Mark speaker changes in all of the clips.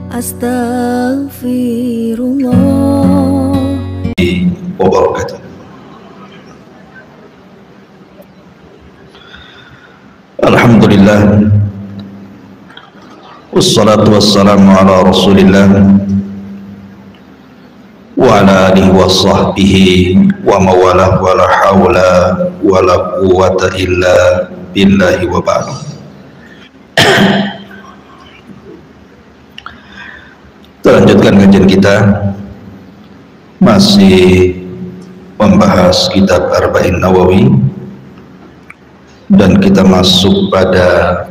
Speaker 1: Astaghfirullah
Speaker 2: wabarakatuh. Alhamdulillah, wassalatu wassalamu ala rasulillah wa ala alihi wa sahbihi wa mawalah wa la hawla wa la quwwata illa billahi wa ba'du. Kita lanjutkan kajian kita, masih membahas kitab Arba'in Nawawi, dan kita masuk pada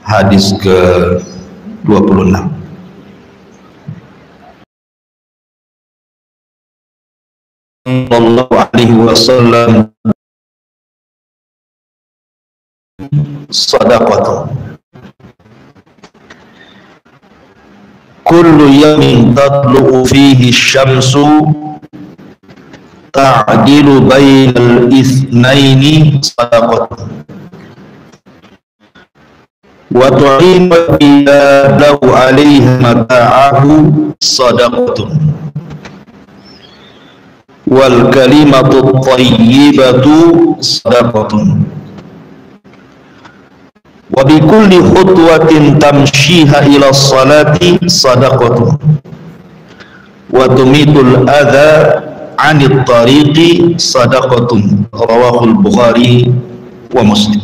Speaker 2: hadis ke-26. Sallallahu alaihi wasallam sadaqatun kullu yawmin tatlu'u fihi syamsu ta'dilu bainal itsnaini sadaqatun wa tu'inu lahu 'alaiha mata'ahu sadaqatun wal kalimatu thayyibatu sadaqatun wa bi kulli khutwatin tamshiha ila salati sadaqatun wa tumitul adha 'anil tariqi sadaqatun. Rawahul Bukhari wa Muslim.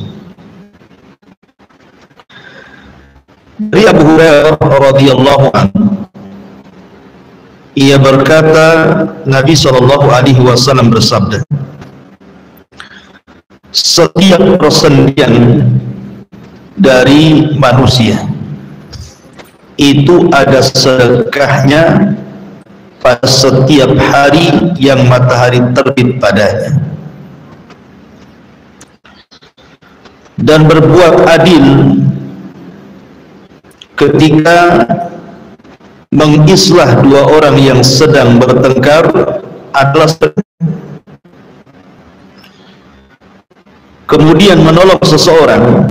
Speaker 2: Dari Abu Hurairah radhiyallahu anhu, ia berkata, Nabi sallallahu alaihi wasallam bersabda, setiap persendian dari manusia itu ada sedekahnya pada setiap hari yang matahari terbit padanya, dan berbuat adil ketika mengislah dua orang yang sedang bertengkar adalah sedekah. Kemudian menolong seseorang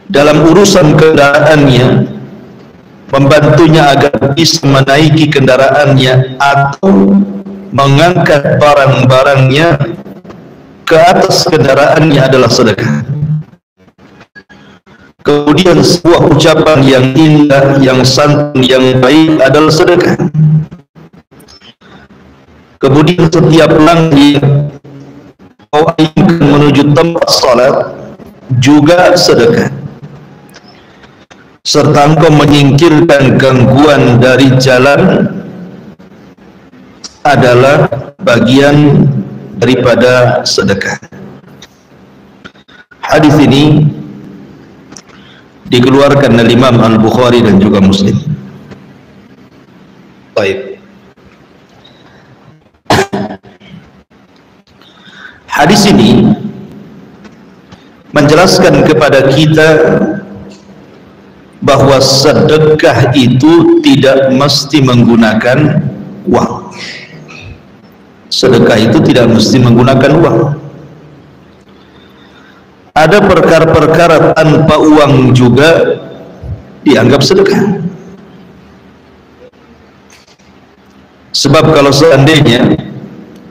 Speaker 2: dalam urusan kendaraannya, membantunya agar bisa menaiki kendaraannya atau mengangkat barang-barangnya ke atas kendaraannya adalah sedekah. Kemudian sebuah ucapan yang indah, yang santun, yang baik adalah sedekah. Kemudian setiap langkah kau ayunkan menuju tempat salat juga sedekah. Serta engkau menyingkirkan gangguan dari jalan adalah bagian daripada sedekah. Hadis ini dikeluarkan oleh Imam Al-Bukhari dan juga Muslim. Baik. Hadis ini menjelaskan kepada kita bahwa sedekah itu tidak mesti menggunakan uang. Sedekah itu tidak mesti menggunakan uang. Ada perkara-perkara tanpa uang juga dianggap sedekah. Sebab kalau seandainya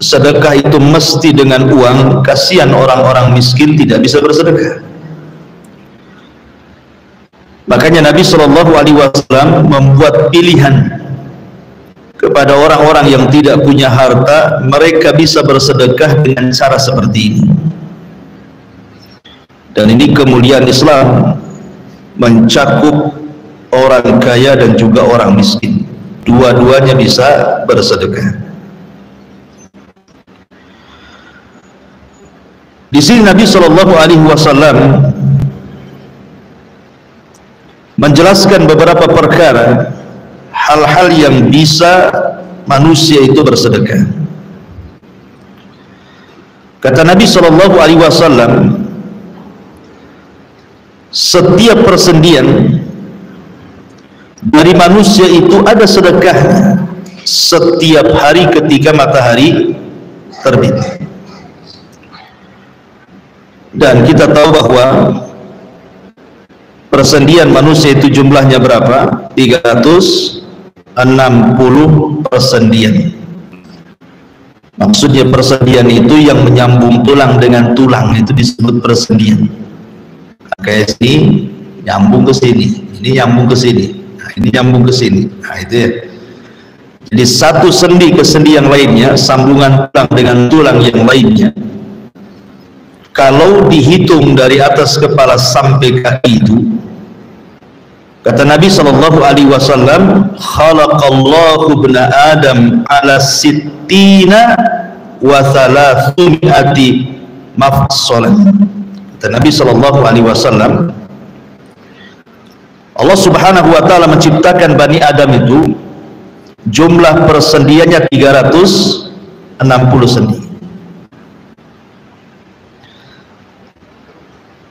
Speaker 2: sedekah itu mesti dengan uang, kasihan orang-orang miskin tidak bisa bersedekah. Makanya Nabi Shallallahu Alaihi Wasallam membuat pilihan kepada orang-orang yang tidak punya harta, mereka bisa bersedekah dengan cara seperti ini. Dan ini kemuliaan Islam, mencakup orang kaya dan juga orang miskin. Dua-duanya bisa bersedekah. Di sini Nabi Shallallahu Alaihi Wasallam menjelaskan beberapa perkara, hal-hal yang bisa manusia itu bersedekah. Kata Nabi Shallallahu Alaihi Wasallam, setiap persendian dari manusia itu ada sedekahnya setiap hari ketika matahari terbit. Dan kita tahu bahwa persendian manusia itu jumlahnya berapa? 360 persendian. Maksudnya persendian itu yang menyambung tulang dengan tulang, itu disebut persendian. Kayak sini nyambung ke sini, ini nyambung ke sini, nah, ini nyambung ke sini. Nah, itu ya. Jadi satu sendi ke sendi yang lainnya, sambungan tulang dengan tulang yang lainnya, kalau dihitung dari atas kepala sampai kaki itu, kata Nabi SAW, khalaqallahu ibna Adam ala sittina wa thalathum'ati mafsalan. Kata Nabi SAW, Allah Subhanahu wa ta'ala menciptakan Bani Adam itu jumlah persendiannya 360 sendi.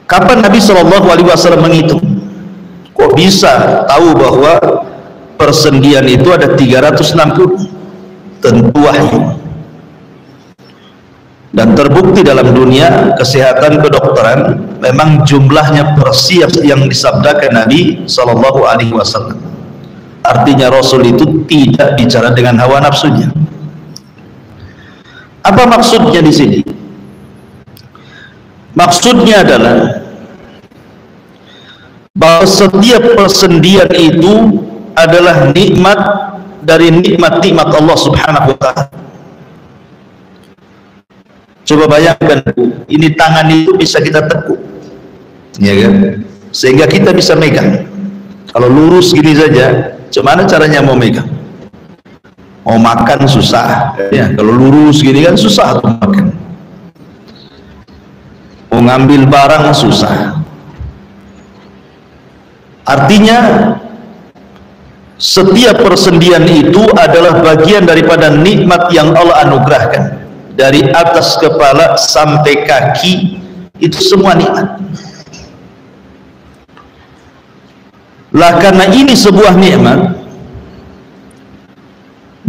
Speaker 2: Kapan Nabi SAW menghitung? Kok bisa tahu bahwa persendian itu ada 360? Tentu wahyu. Dan terbukti dalam dunia kesehatan kedokteran, memang jumlahnya persis yang disabdakan Nabi SAW. Artinya Rasul itu tidak bicara dengan hawa nafsunya. Apa maksudnya di sini? Maksudnya adalah bahwa setiap persendian itu adalah nikmat dari nikmat-nikmat Allah Subhanahu wa ta'ala. Coba bayangkan, ini tangan itu bisa kita tekuk, ya kan? Sehingga kita bisa megang. Kalau lurus gini saja, gimana caranya mau megang? Mau makan susah, ya. Kalau lurus gini kan susah untuk makan. Mau ngambil barang susah. Artinya setiap persendian itu adalah bagian daripada nikmat yang Allah anugerahkan. Dari atas kepala sampai kaki, itu semua nikmat. Lah karena ini sebuah nikmat,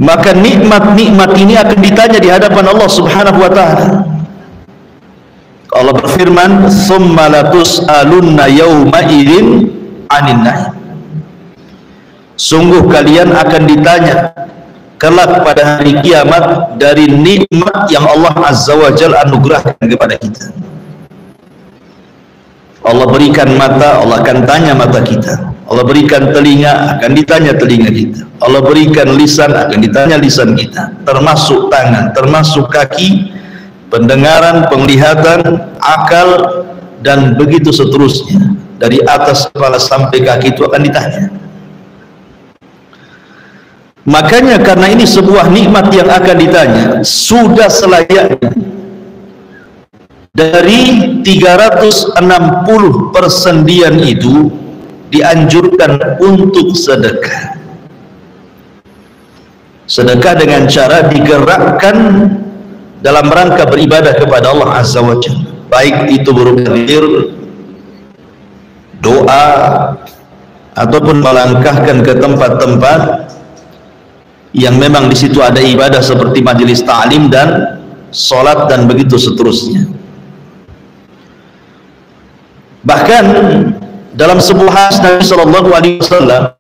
Speaker 2: maka nikmat-nikmat ini akan ditanya di hadapan Allah Subhanahu wa ta'ala. Allah berfirman, "Tsumma latus'alunna yawma idzin 'anil na'im." Sungguh kalian akan ditanya kelak pada hari kiamat dari nikmat yang Allah Azza wa Jalla anugerahkan kepada kita. Allah berikan mata, Allah akan tanya mata kita. Allah berikan telinga, akan ditanya telinga kita. Allah berikan lisan, akan ditanya lisan kita. Termasuk tangan, termasuk kaki, pendengaran, penglihatan, akal, dan begitu seterusnya. Dari atas kepala sampai kaki itu akan ditanya. Makanya karena ini sebuah nikmat yang akan ditanya, sudah selayaknya dari 360 persendian itu dianjurkan untuk sedekah. Sedekah dengan cara digerakkan dalam rangka beribadah kepada Allah Azza wa Jalla, baik itu berupa zikir, doa, ataupun melangkahkan ke tempat-tempat yang memang di situ ada ibadah seperti majelis ta'lim dan sholat dan begitu seterusnya. Bahkan dalam sebuah hadis Nabi SAW,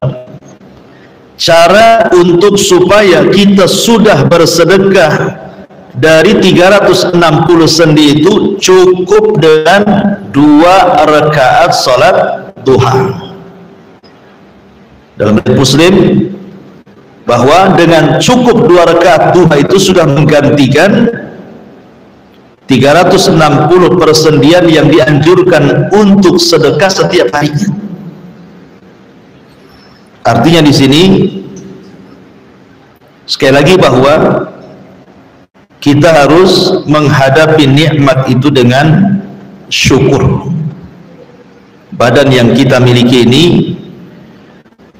Speaker 2: cara untuk supaya kita sudah bersedekah dari 360 sendi itu cukup dengan 2 rakaat sholat duha. Dalam hadis Muslim, bahwa dengan cukup 2 rakaat duha itu sudah menggantikan 360 persendian yang dianjurkan untuk sedekah setiap harinya. Artinya di sini sekali lagi bahwa kita harus menghadapi nikmat itu dengan syukur. Badan yang kita miliki ini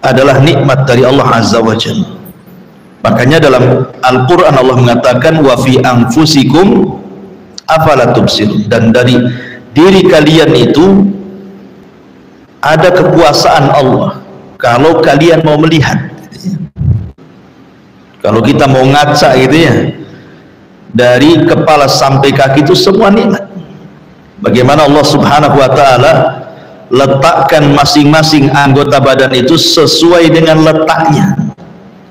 Speaker 2: adalah nikmat dari Allah Azza wa Jalla. Makanya dalam Al-Quran Allah mengatakan, wa fi anfusikum afala tubsirun, dan dari diri kalian itu ada kekuasaan Allah kalau kalian mau melihat. Kalau kita mau ngaca gitu ya, dari kepala sampai kaki itu semua nikmat. Bagaimana Allah Subhanahu wa ta'ala letakkan masing-masing anggota badan itu sesuai dengan letaknya.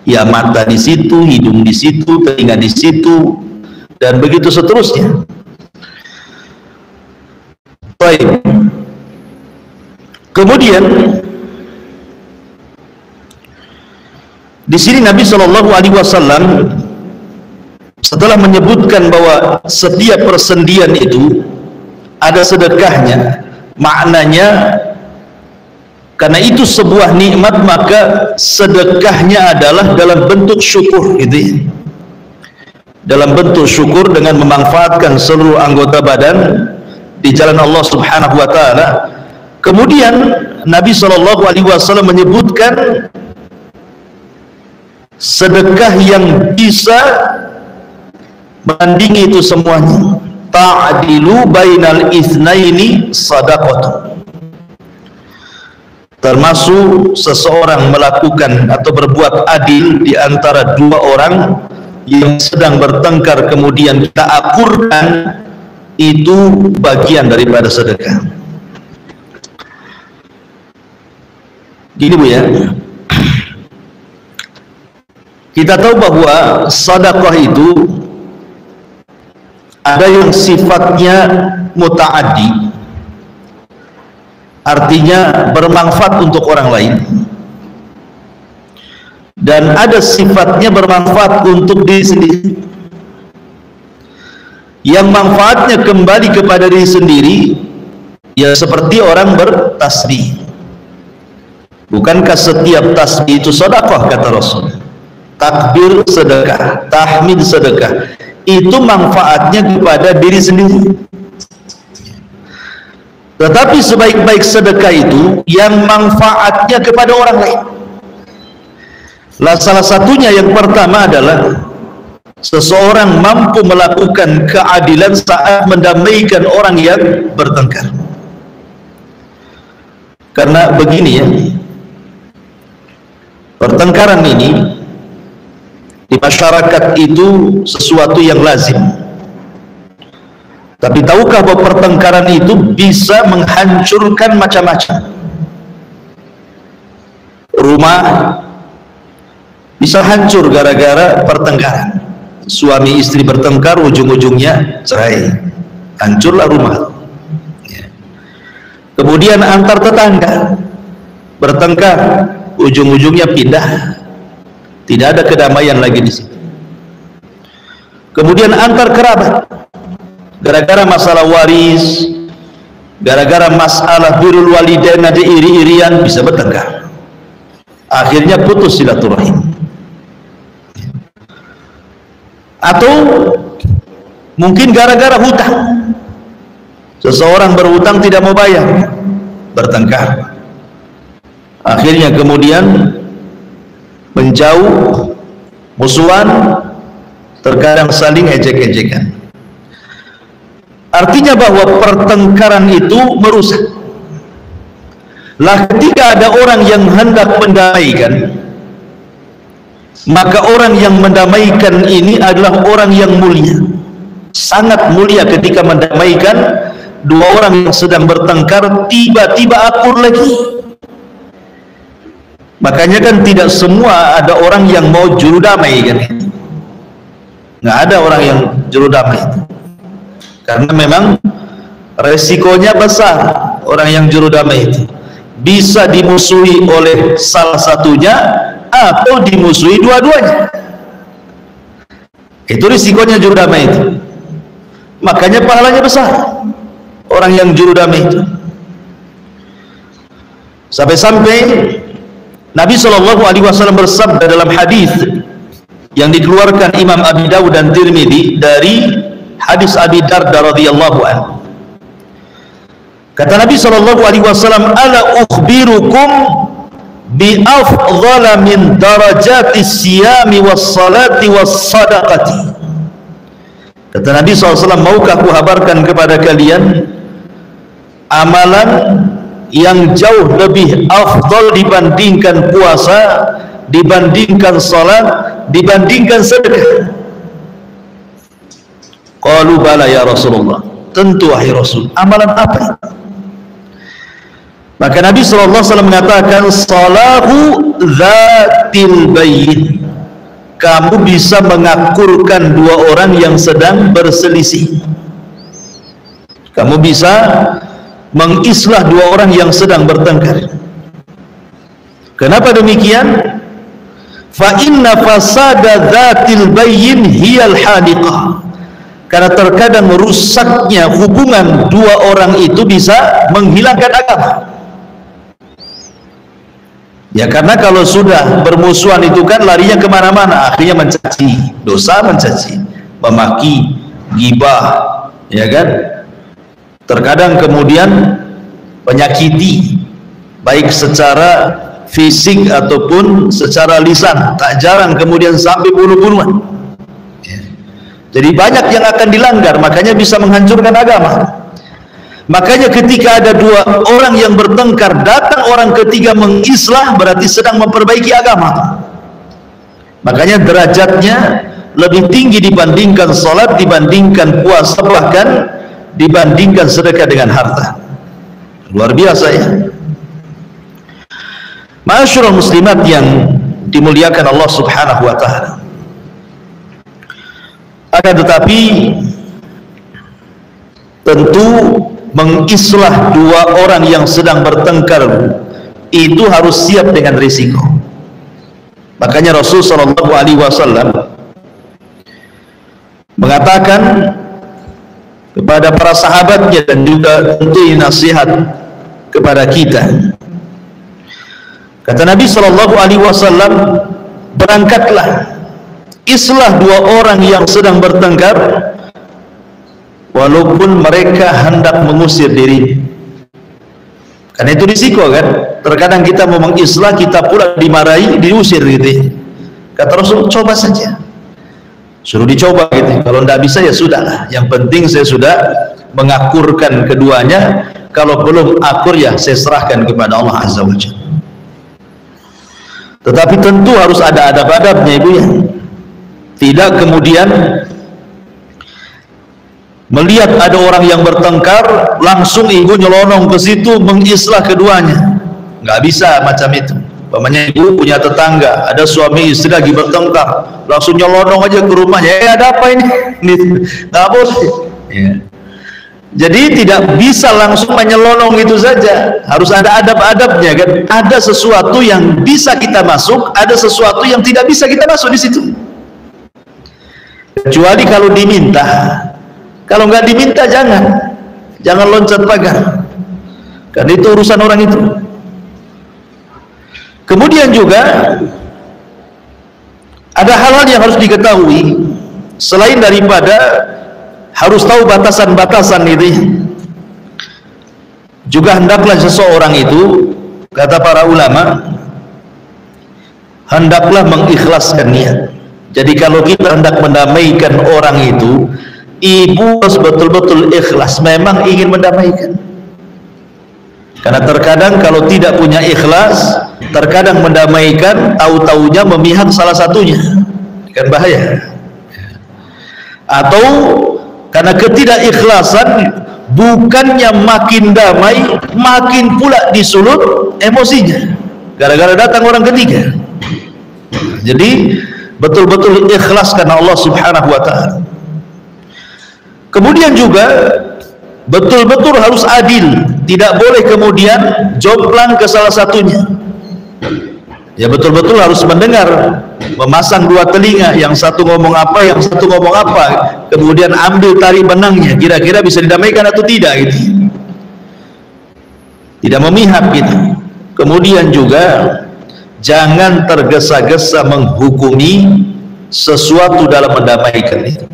Speaker 2: Ya, mata di situ, hidung di situ, telinga di situ, dan begitu seterusnya. Baik. Kemudian di sini Nabi Shallallahu Alaihi Wasallam setelah menyebutkan bahwa setiap persendian itu ada sedekahnya, maknanya karena itu sebuah nikmat maka sedekahnya adalah dalam bentuk syukur, gitu ya. Dalam bentuk syukur dengan memanfaatkan seluruh anggota badan di jalan Allah Subhanahu wa taala. Kemudian Nabi Shallallahu Alaihi Wasallam menyebutkan sedekah yang bisa menandingi itu semuanya. Ta'dilu bainal itsnaini shadaqah. Termasuk seseorang melakukan atau berbuat adil di antara dua orang yang sedang bertengkar kemudian kita akurkan, itu bagian daripada sedekah. Gini Bu ya, kita tahu bahwa sedekah itu ada yang sifatnya muta'addi, artinya bermanfaat untuk orang lain, dan ada sifatnya bermanfaat untuk diri sendiri. Yang manfaatnya kembali kepada diri sendiri, ya seperti orang bertasbih. Bukankah setiap tasbih itu sedekah, kata Rasul? Takbir sedekah, tahmid sedekah, itu manfaatnya kepada diri sendiri. Tetapi sebaik-baik sedekah itu yang manfaatnya kepada orang lain. Salah satunya yang pertama adalah seseorang mampu melakukan keadilan saat mendamaikan orang yang bertengkar. Karena begini ya, pertengkaran ini di masyarakat itu sesuatu yang lazim. Tapi tahukah bahwa pertengkaran itu bisa menghancurkan macam-macam? Rumah bisa hancur gara-gara pertengkaran. Suami istri bertengkar, ujung-ujungnya cerai, hancurlah rumah. Kemudian antar tetangga bertengkar, ujung-ujungnya pindah, tidak ada kedamaian lagi di situ. Kemudian antar kerabat, gara-gara masalah waris, gara-gara masalah birrul walidain, ada iri-irian, bisa bertengkar, akhirnya putus silaturahim. Atau mungkin gara-gara hutang, seseorang berhutang tidak mau bayar, bertengkar, akhirnya kemudian menjauh, musuhan, terkadang saling ejek-ejekan. Artinya bahwa pertengkaran itu merusak. Lah ketika ada orang yang hendak mendamaikan, maka orang yang mendamaikan ini adalah orang yang mulia, sangat mulia ketika mendamaikan dua orang yang sedang bertengkar tiba-tiba akur lagi. Makanya kan tidak semua ada orang yang mau juru damai kan, nggak ada orang yang juru damai itu, karena memang resikonya besar. Orang yang juru damai itu bisa dimusuhi oleh salah satunya atau dimusuhi dua-duanya. Itu risikonya juru damai itu. Makanya pahalanya besar orang yang juru damai itu. Sampai-sampai Nabi Shallallahu Alaihi Wasallam bersabda dalam hadis yang dikeluarkan Imam Abi Dawud dan Tirmidzi dari hadis Abi Darda radhiyallahu anhu. Kata Nabi Shallallahu Alaihi Wasallam, ala ukhbirukum bi afdhala min darajati siyami was salati was sadaqati. Kata Nabi SAW, maukah aku kabarkan kepada kalian amalan yang jauh lebih afdal dibandingkan puasa, dibandingkan salat, dibandingkan sedekah? Qalu bala ya Rasulullah, tentu wahai Rasul. Amalan apa? Maka Nabi SAW mengatakan, salahu dzatil bayyin, kamu bisa mengakurkan dua orang yang sedang berselisih. Kamu bisa mengislah dua orang yang sedang bertengkar. Kenapa demikian? Fa inna fasada dzatil bayyin hiyal hadiqah, karena terkadang merusaknya hubungan dua orang itu bisa menghilangkan agama. Ya, karena kalau sudah bermusuhan itu kan larinya kemana-mana, akhirnya mencaci, dosa mencaci, memaki, ghibah, ya kan? Terkadang kemudian menyakiti, baik secara fisik ataupun secara lisan, tak jarang kemudian sampai bunuh-bunuhan. Jadi banyak yang akan dilanggar, makanya bisa menghancurkan agama. Makanya ketika ada dua orang yang bertengkar, datang orang ketiga mengislah, berarti sedang memperbaiki agama. Makanya derajatnya lebih tinggi dibandingkan salat, dibandingkan puasa, bahkan dibandingkan sedekah dengan harta. Luar biasa ya. Ma'asyiral muslimat yang dimuliakan Allah Subhanahu wa taala. Akan tetapi tentu mengislah dua orang yang sedang bertengkar itu harus siap dengan risiko. Makanya Rasul sallallahu alaihi wasallam mengatakan kepada para sahabatnya dan juga tentu nasihat kepada kita. Kata Nabi sallallahu alaihi wasallam, berangkatlah, islah dua orang yang sedang bertengkar walaupun mereka hendak mengusir diri. Karena itu risiko kan, terkadang kita mau mengislah, kita pula dimarahi, diusir gitu. Kata Rasul, coba saja, suruh dicoba gitu. Kalau tidak bisa ya sudahlah, yang penting saya sudah mengakurkan keduanya. Kalau belum akur ya saya serahkan kepada Allah Azza wa Jalla. Tetapi tentu harus ada adab-adabnya ibu ya. Tidak kemudian melihat ada orang yang bertengkar langsung ibu nyelonong ke situ mengislah keduanya. Nggak bisa macam itu. Umpamanya ibu punya tetangga, ada suami istri lagi bertengkar, langsung nyelonong aja ke rumahnya. Ada apa ini? Nggak boleh. Ya. Jadi tidak bisa langsung menyelonong itu saja. Harus ada adab-adabnya kan. Ada sesuatu yang bisa kita masuk, ada sesuatu yang tidak bisa kita masuk di situ. Kecuali kalau diminta. Kalau nggak diminta jangan loncat pagar. Karena itu urusan orang itu. Kemudian juga ada hal-hal yang harus diketahui selain daripada harus tahu batasan-batasan itu. Juga hendaklah seseorang itu, kata para ulama, hendaklah mengikhlaskan niat. Jadi kalau kita hendak mendamaikan orang itu, ibu harus betul-betul ikhlas, memang ingin mendamaikan. Karena terkadang kalau tidak punya ikhlas, terkadang mendamaikan, tahu-taunya memihak salah satunya, kan bahaya. Atau karena ketidakikhlasan, bukannya makin damai, makin pula disulut emosinya, gara-gara datang orang ketiga. Jadi betul-betul ikhlas karena Allah Subhanahu wa ta'ala. Kemudian juga betul-betul harus adil, tidak boleh kemudian jomplang ke salah satunya. Ya betul-betul harus mendengar, memasang dua telinga, yang satu ngomong apa, yang satu ngomong apa, kemudian ambil tarik benangnya, kira-kira bisa didamaikan atau tidak gitu. Tidak memihak gitu. Kemudian juga jangan tergesa-gesa menghukumi sesuatu dalam mendamaikan itu.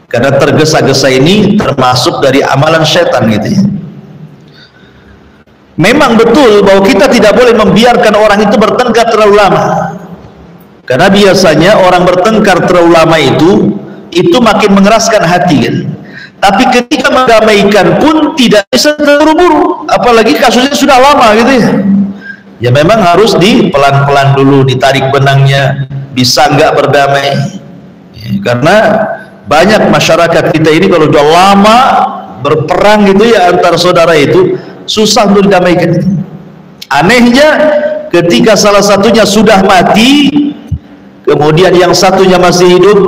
Speaker 2: Karena tergesa-gesa ini termasuk dari amalan setan gitu ya. Memang betul bahwa kita tidak boleh membiarkan orang itu bertengkar terlalu lama. Karena biasanya orang bertengkar terlalu lama itu makin mengeraskan hati kan. Tapi ketika mendamaikan pun tidak bisa terburu-buru, apalagi kasusnya sudah lama gitu ya. Ya memang harus pelan-pelan dulu, ditarik benangnya, bisa nggak berdamai. Ya, karena banyak masyarakat kita ini kalau sudah lama berperang gitu ya antar saudara itu, susah untuk didamaikan. Anehnya ketika salah satunya sudah mati, kemudian yang satunya masih hidup,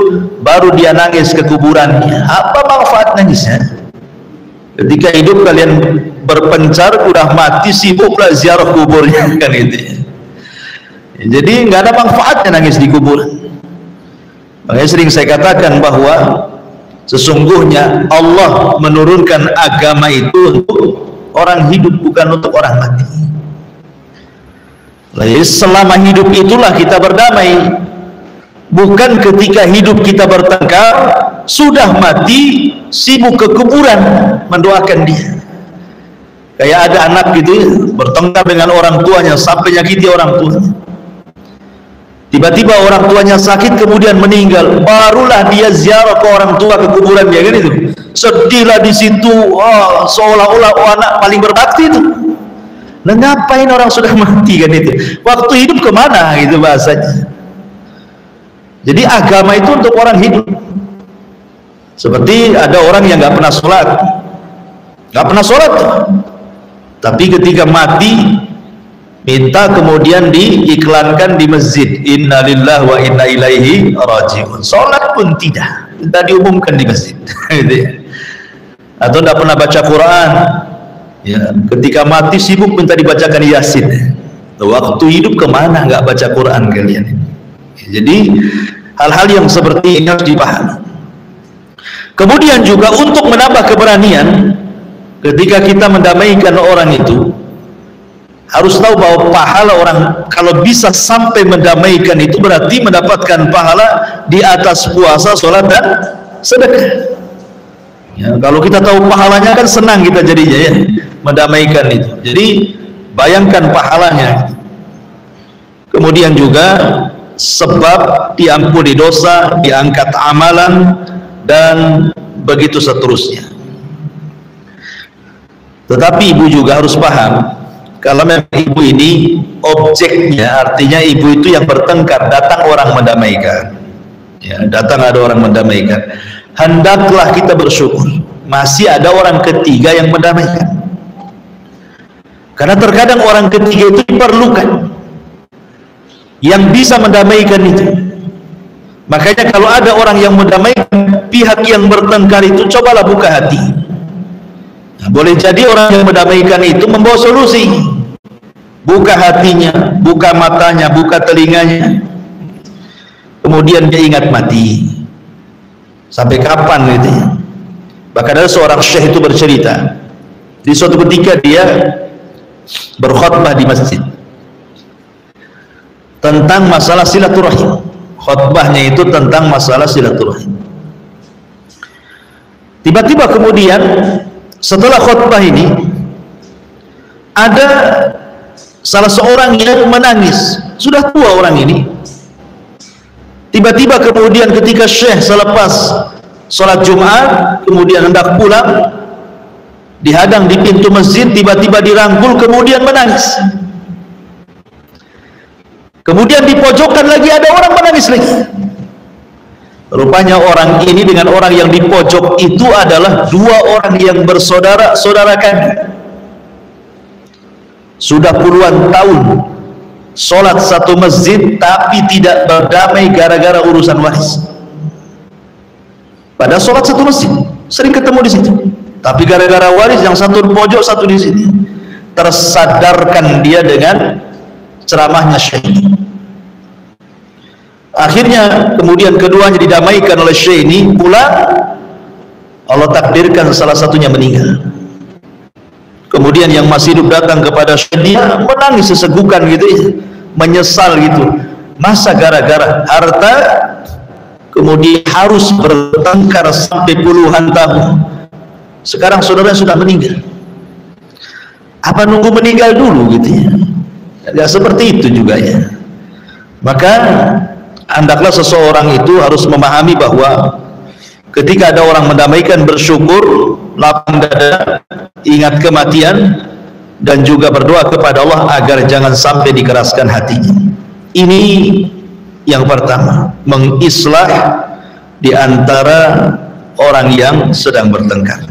Speaker 2: baru dia nangis ke kuburannya. Apa manfaat nangisnya? Ketika hidup kalian berpencar, udah mati sibuklah ziarah kuburnya, kan itu. Jadi nggak ada manfaatnya nangis di kuburan. Makanya sering saya katakan bahwa sesungguhnya Allah menurunkan agama itu untuk orang hidup, bukan untuk orang mati. Jadi selama hidup itulah kita berdamai, bukan ketika hidup kita bertengkar, sudah mati sibuk ke kuburan mendoakan dia. Kayak ada anak gitu bertengkar dengan orang tuanya sampai nyakiti orang tuanya. Tiba-tiba orang tuanya sakit kemudian meninggal, barulah dia ziarah ke orang tua, ke kuburan dia, kan itu. Sedihlah di situ, seolah-olah anak paling berbakti itu. Nah, ngapain orang sudah mati, kan itu? Waktu hidup kemana gitu bahasanya. Jadi agama itu untuk orang hidup. Seperti ada orang yang nggak pernah sholat, tapi ketika mati minta kemudian diiklankan di masjid, innalillahi wa inna ilaihi raji'un. Sholat pun tidak, minta diumumkan di masjid. Atau tidak pernah baca Quran, ya, ketika mati sibuk minta dibacakan Yasin. Waktu hidup kemana nggak baca Quran kalian? Jadi hal-hal yang seperti ini harus dipahami. Kemudian juga untuk menambah keberanian ketika kita mendamaikan orang itu, harus tahu bahwa pahala orang kalau bisa sampai mendamaikan itu berarti mendapatkan pahala di atas puasa, sholat, dan sedekah. Ya, kalau kita tahu pahalanya kan senang kita jadinya, ya, mendamaikan itu. Jadi bayangkan pahalanya. Kemudian juga sebab diampuni dosa, diangkat amalan, dan begitu seterusnya. Tetapi ibu juga harus paham, kalau memang ibu ini objeknya, artinya ibu itu yang bertengkar, datang orang mendamaikan, ya, datang ada orang mendamaikan, hendaklah kita bersyukur masih ada orang ketiga yang mendamaikan. Karena terkadang orang ketiga itu diperlukan, yang bisa mendamaikan itu. Makanya kalau ada orang yang mendamaikan pihak yang bertengkar itu, cobalah buka hati. Nah, boleh jadi orang yang mendamaikan itu membawa solusi. Buka hatinya, buka matanya, buka telinganya. Kemudian dia ingat mati. Sampai kapan gitu ya? Bahkan ada seorang syekh itu bercerita, di suatu ketika dia berkhutbah di masjid tentang masalah silaturahim. Khutbahnya itu tentang masalah silaturahim. Tiba-tiba kemudian setelah khutbah ini ada salah seorang yang menangis. Sudah tua orang ini. Tiba-tiba kemudian ketika syekh selepas sholat Jumat kemudian hendak pulang, dihadang di pintu masjid, tiba-tiba dirangkul kemudian menangis. Kemudian di pojokan lagi ada orang menangis lagi. Rupanya orang ini dengan orang yang di pojok itu adalah dua orang yang bersaudara kami. Sudah puluhan tahun sholat satu masjid tapi tidak berdamai gara-gara urusan waris. Pada sholat satu masjid sering ketemu di situ, tapi gara-gara waris yang satu di pojok satu di sini. Tersadarkan dia dengan ceramahnya syekh. Akhirnya kemudian keduanya didamaikan oleh syekh ini. Pulang, Allah takdirkan salah satunya meninggal. Kemudian yang masih hidup datang kepada syekh, dia menangis sesegukan gitu ya, menyesal gitu. Masa gara-gara harta kemudian harus bertengkar sampai puluhan tahun. Sekarang saudaranya sudah meninggal. Apa nunggu meninggal dulu gitu ya? Ya seperti itu juga ya. Maka hendaklah seseorang itu harus memahami bahwa ketika ada orang mendamaikan, bersyukur, lapang dada, ingat kematian, dan juga berdoa kepada Allah agar jangan sampai dikeraskan hatinya. Ini yang pertama, mengislah di antara orang yang sedang bertengkar.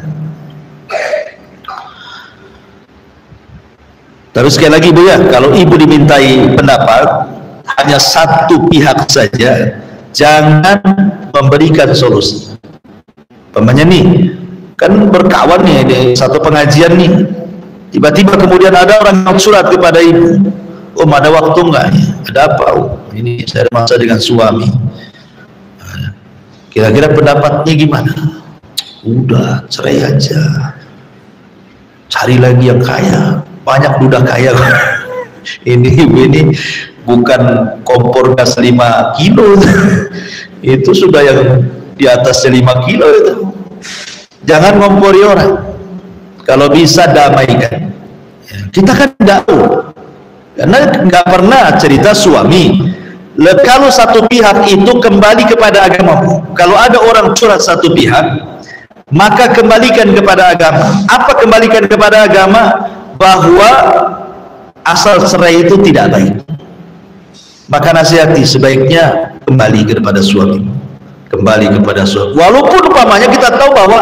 Speaker 2: Terus sekali lagi Bu ya, kalau ibu dimintai pendapat hanya satu pihak saja, jangan memberikan solusi. Pamannya nih kan berkawan nih di satu pengajian nih, tiba-tiba kemudian ada orang yang surat kepada ibu, Om ada waktu enggak? Ada apa? Ini saya ada masalah dengan suami. Kira-kira pendapatnya gimana? Udah cerai aja, cari lagi yang kaya, banyak duda kaya. ini bukan kompor gas 5 kilo itu sudah yang di atasnya 5 kilo itu. Jangan ngompori orang, kalau bisa damaikan. Kita kan tidak tahu, karena nggak pernah cerita suami. Kalau satu pihak itu kembali kepada agamamu. Kalau ada orang curhat satu pihak, maka kembalikan kepada agama. Apa kembalikan kepada agama? Bahwa asal cerai itu tidak baik. Maka nasihati, sebaiknya kembali kepada suami. Kembali kepada suami. Walaupun umpamanya kita tahu bahwa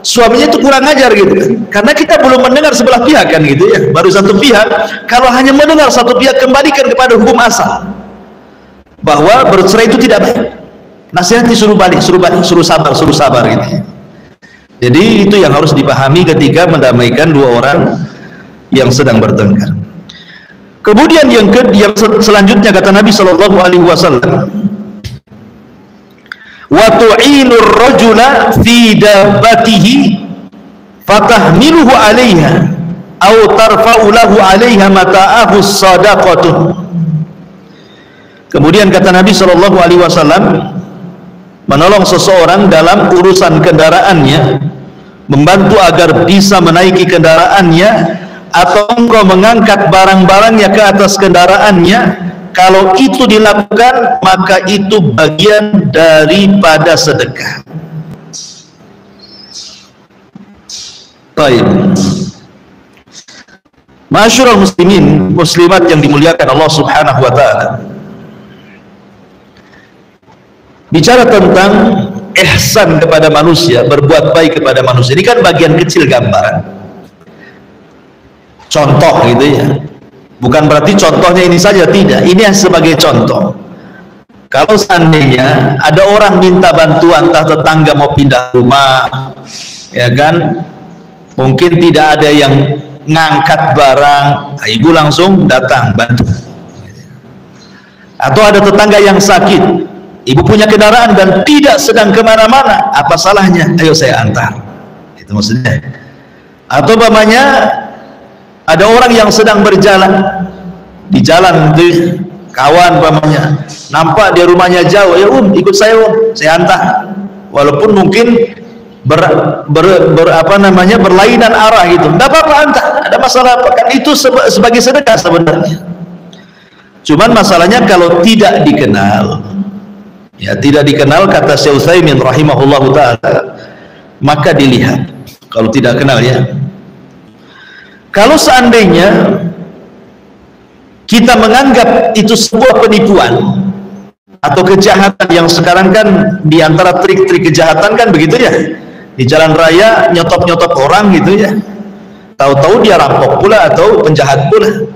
Speaker 2: suaminya itu kurang ajar gitu kan. Karena kita belum mendengar sebelah pihak kan gitu ya. Baru satu pihak. Kalau hanya mendengar satu pihak, kembalikan kepada hukum asal. Bahwa bercerai itu tidak baik. Nasihati, suruh balik, suruh sabar gitu. Jadi itu yang harus dipahami ketika mendamaikan dua orang yang sedang bertengkar. Kemudian yang selanjutnya kata Nabi Shallallahu Alaihi Wasallam, wa tu'inur rajula fi dabbatihi fatahmiluhu 'alaiha aw tarfa'u lahu 'alaiha mata'ahu sadaqatun. Kemudian kata Nabi Shallallahu Alaihi Wasallam, menolong seseorang dalam urusan kendaraannya, membantu agar bisa menaiki kendaraannya, atau engkau mengangkat barang-barangnya ke atas kendaraannya, kalau itu dilakukan maka itu bagian daripada sedekah. Baik, Ma'asyiral muslimin muslimat yang dimuliakan Allah Subhanahu wa taala, bicara tentang ihsan kepada manusia, berbuat baik kepada manusia, ini kan bagian kecil gambaran, contoh gitu ya. Bukan berarti contohnya ini saja, tidak, ini sebagai contoh. Kalau seandainya ada orang minta bantuan, entah tetangga mau pindah rumah ya kan, mungkin tidak ada yang ngangkat barang, ibu langsung datang bantu. Atau ada tetangga yang sakit, ibu punya kendaraan dan tidak sedang kemana-mana, apa salahnya? Ayo saya antar. Itu maksudnya. Atau umpamanya ada orang yang sedang berjalan di jalan itu, kawan umpamanya nampak dia rumahnya jauh, ya ikut saya saya antar. Walaupun mungkin berlainan arah gitu, tidak apa-apa, antar, ada masalah apa? Kan itu sebagai sedekah sebenarnya. Cuman masalahnya kalau tidak dikenal. Ya, tidak dikenal, kata Syekh Utsaimin rahimahullahu taala, maka dilihat. Kalau tidak kenal ya. Kalau seandainya kita menganggap itu sebuah penipuan atau kejahatan, yang sekarang kan diantara trik-trik kejahatan kan begitu ya, di jalan raya nyotop-nyotop orang gitu ya, tahu-tahu dia rampok pula atau penjahat pula.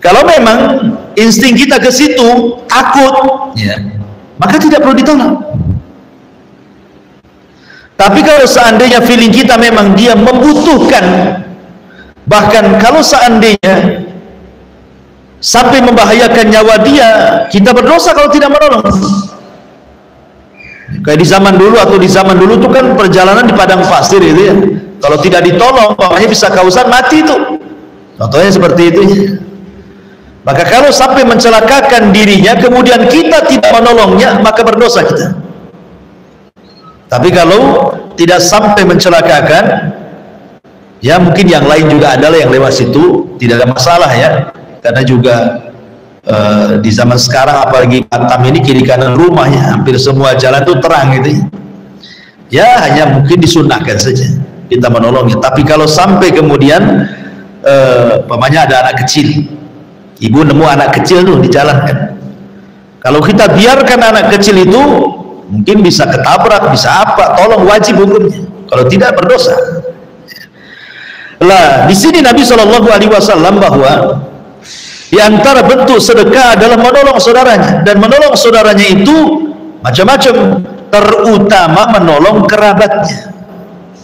Speaker 2: Kalau memang insting kita ke situ takut ya, maka tidak perlu ditolong. Tapi kalau seandainya feeling kita memang dia membutuhkan, bahkan kalau seandainya sampai membahayakan nyawa dia, kita berdosa kalau tidak menolong. Kayak di zaman dulu, atau di zaman dulu itu kan perjalanan di padang pasir itu ya, kalau tidak ditolong makanya bisa kausan mati itu, contohnya seperti itu ya. Maka kalau sampai mencelakakan dirinya kemudian kita tidak menolongnya, maka berdosa kita. Tapi kalau tidak sampai mencelakakan, ya mungkin yang lain juga adalah yang lewat situ, tidak ada masalah ya. Karena juga di zaman sekarang apalagi Batam ini kiri kanan rumahnya hampir semua jalan itu terang gitu ya, hanya mungkin disunahkan saja kita menolongnya. Tapi kalau sampai kemudian umpamanya ada anak kecil, ibu nemu anak kecil tuh di jalan kan, kalau kita biarkan anak kecil itu mungkin bisa ketabrak, bisa apa, tolong, wajib hukumnya. Kalau tidak berdosa. Lah, di sini Nabi Shallallahu Alaihi Wasallam bahwa di antara bentuk sedekah adalah menolong saudaranya, dan menolong saudaranya itu macam-macam, terutama menolong kerabatnya,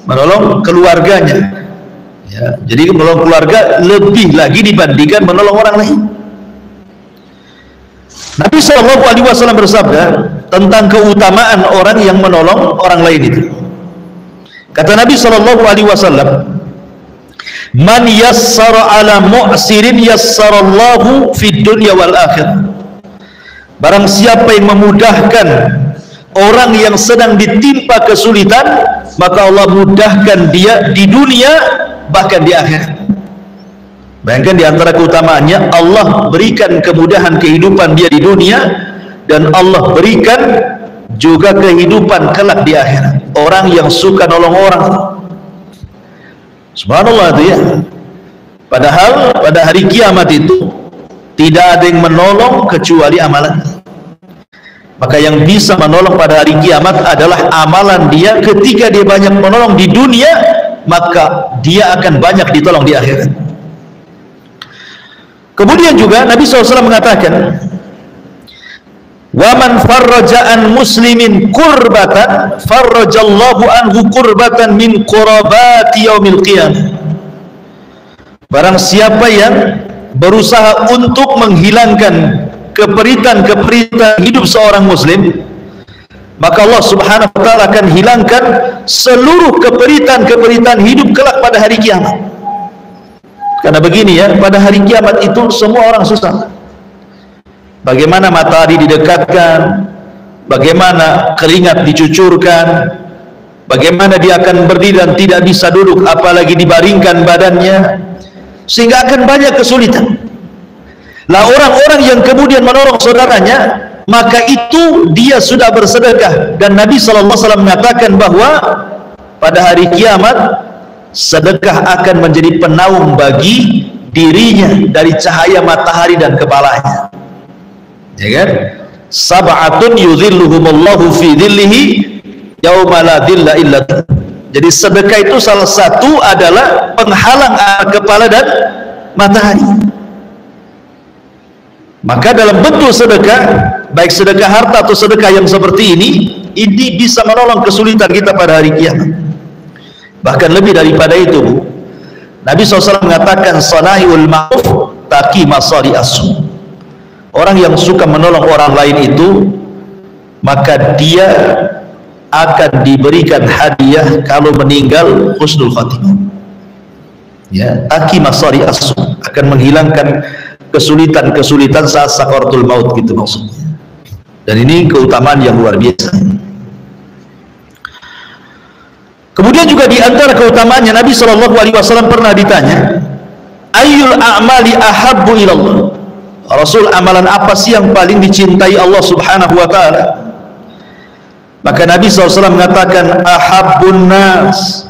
Speaker 2: menolong keluarganya. Ya, jadi menolong keluarga lebih lagi dibandingkan menolong orang lain. Nabi Shallallahu Alaihi Wasallam bersabda tentang keutamaan orang yang menolong orang lain itu. Kata Nabi Shallallahu Alaihi Wasallam, man yassara ala mu'sirin yassarallahu fid dunya wal akhirah. Barang siapa yang memudahkan orang yang sedang ditimpa kesulitan, maka Allah mudahkan dia di dunia bahkan di akhirat. Bayangkan di antara keutamaannya, Allah berikan kemudahan kehidupan dia di dunia, dan Allah berikan juga kehidupan kelak di akhirat. Orang yang suka nolong orang, subhanallah itu ya. Padahal pada hari kiamat itu tidak ada yang menolong kecuali amalan. Maka yang bisa menolong pada hari kiamat adalah amalan dia. Ketika dia banyak menolong di dunia, maka dia akan banyak ditolong di akhirat. Kemudian juga Nabi SAW mengatakan, wa man farraja'an muslimin kurbatan farrajallahu anhu kurbatan min qurabati yaumil qiyamah. Barang siapa yang berusaha untuk menghilangkan keperitan-keperitan hidup seorang muslim, maka Allah Subhanahu wa ta'ala akan hilangkan seluruh keperitan-keperitan hidup kelak pada hari kiamat. Karena begini ya, pada hari kiamat itu semua orang susah. Bagaimana matahari didekatkan, bagaimana keringat dicucurkan, bagaimana dia akan berdiri dan tidak bisa duduk, apalagi dibaringkan badannya, sehingga akan banyak kesulitan. Lah orang-orang yang kemudian menolong saudaranya, maka itu dia sudah bersedekah. Dan Nabi SAW mengatakan bahwa pada hari kiamat sedekah akan menjadi penaung bagi dirinya dari cahaya matahari dan kepalanya. Ya kan? Sab'atun yudhilluhumullahu fi dhillihi yauma la dhilla illa. Jadi sedekah itu salah satu adalah penghalang kepala dan matahari. Maka dalam bentuk sedekah, baik sedekah harta atau sedekah yang seperti ini bisa menolong kesulitan kita pada hari kiamat. Bahkan lebih daripada itu, Bu, Nabi SAW mengatakan sana'iul ma'ruf taqi masari asu. Orang yang suka menolong orang lain itu, maka dia akan diberikan hadiah kalau meninggal husnul khatimah. Ya, taqi masari asu, akan menghilangkan kesulitan-kesulitan saat sakaratul maut, gitu maksudnya. Dan ini keutamaan yang luar biasa. Kemudian juga di antara keutamaannya, Nabi SAW pernah ditanya, ayyul a'mali ahabbu ilallah. Rasul, amalan apa sih yang paling dicintai Allah Subhanahu wa ta'ala? Maka Nabi SAW mengatakan, ahabbun nas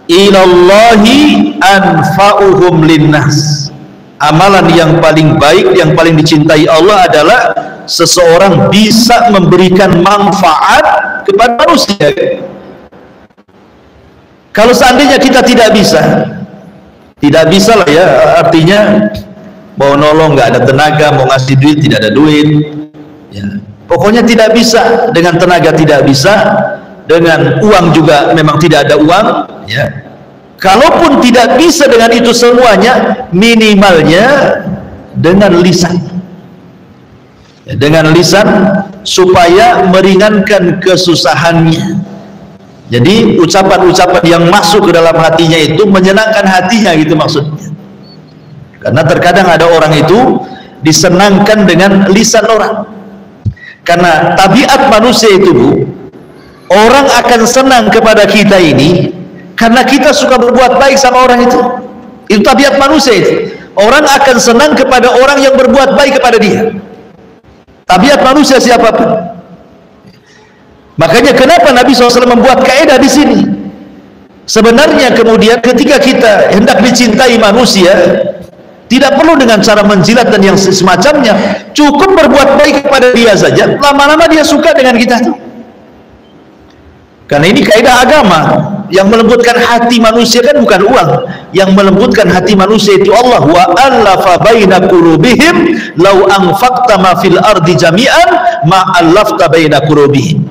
Speaker 2: ilallahi anfa'uhum linnas. Amalan yang paling baik, yang paling dicintai Allah adalah seseorang bisa memberikan manfaat kepada manusia. Kalau seandainya kita tidak bisa lah ya, artinya mau nolong nggak ada tenaga, mau ngasih duit tidak ada duit, ya. Pokoknya tidak bisa, dengan tenaga tidak bisa, dengan uang juga memang tidak ada uang, ya. Kalaupun tidak bisa dengan itu semuanya, minimalnya dengan lisan, ya, dengan lisan supaya meringankan kesusahannya. Jadi ucapan-ucapan yang masuk ke dalam hatinya itu menyenangkan hatinya, gitu maksudnya. Karena terkadang ada orang itu disenangkan dengan lisan orang. Karena tabiat manusia itu, Bu, orang akan senang kepada kita ini karena kita suka berbuat baik sama orang itu. Itu tabiat manusia itu. Orang akan senang kepada orang yang berbuat baik kepada dia. Tabiat manusia siapapun. Makanya kenapa Nabi SAW membuat kaidah di sini? Sebenarnya kemudian ketika kita hendak dicintai manusia, tidak perlu dengan cara menjilat dan yang semacamnya, cukup berbuat baik kepada dia saja, lama-lama dia suka dengan kita. Karena ini kaidah agama. Yang melembutkan hati manusia kan bukan uang. Yang melembutkan hati manusia itu Allah. Wa allafa baina qulubihim law anfaqta ma fil ardi jami'an ma allafta baina qulubihim.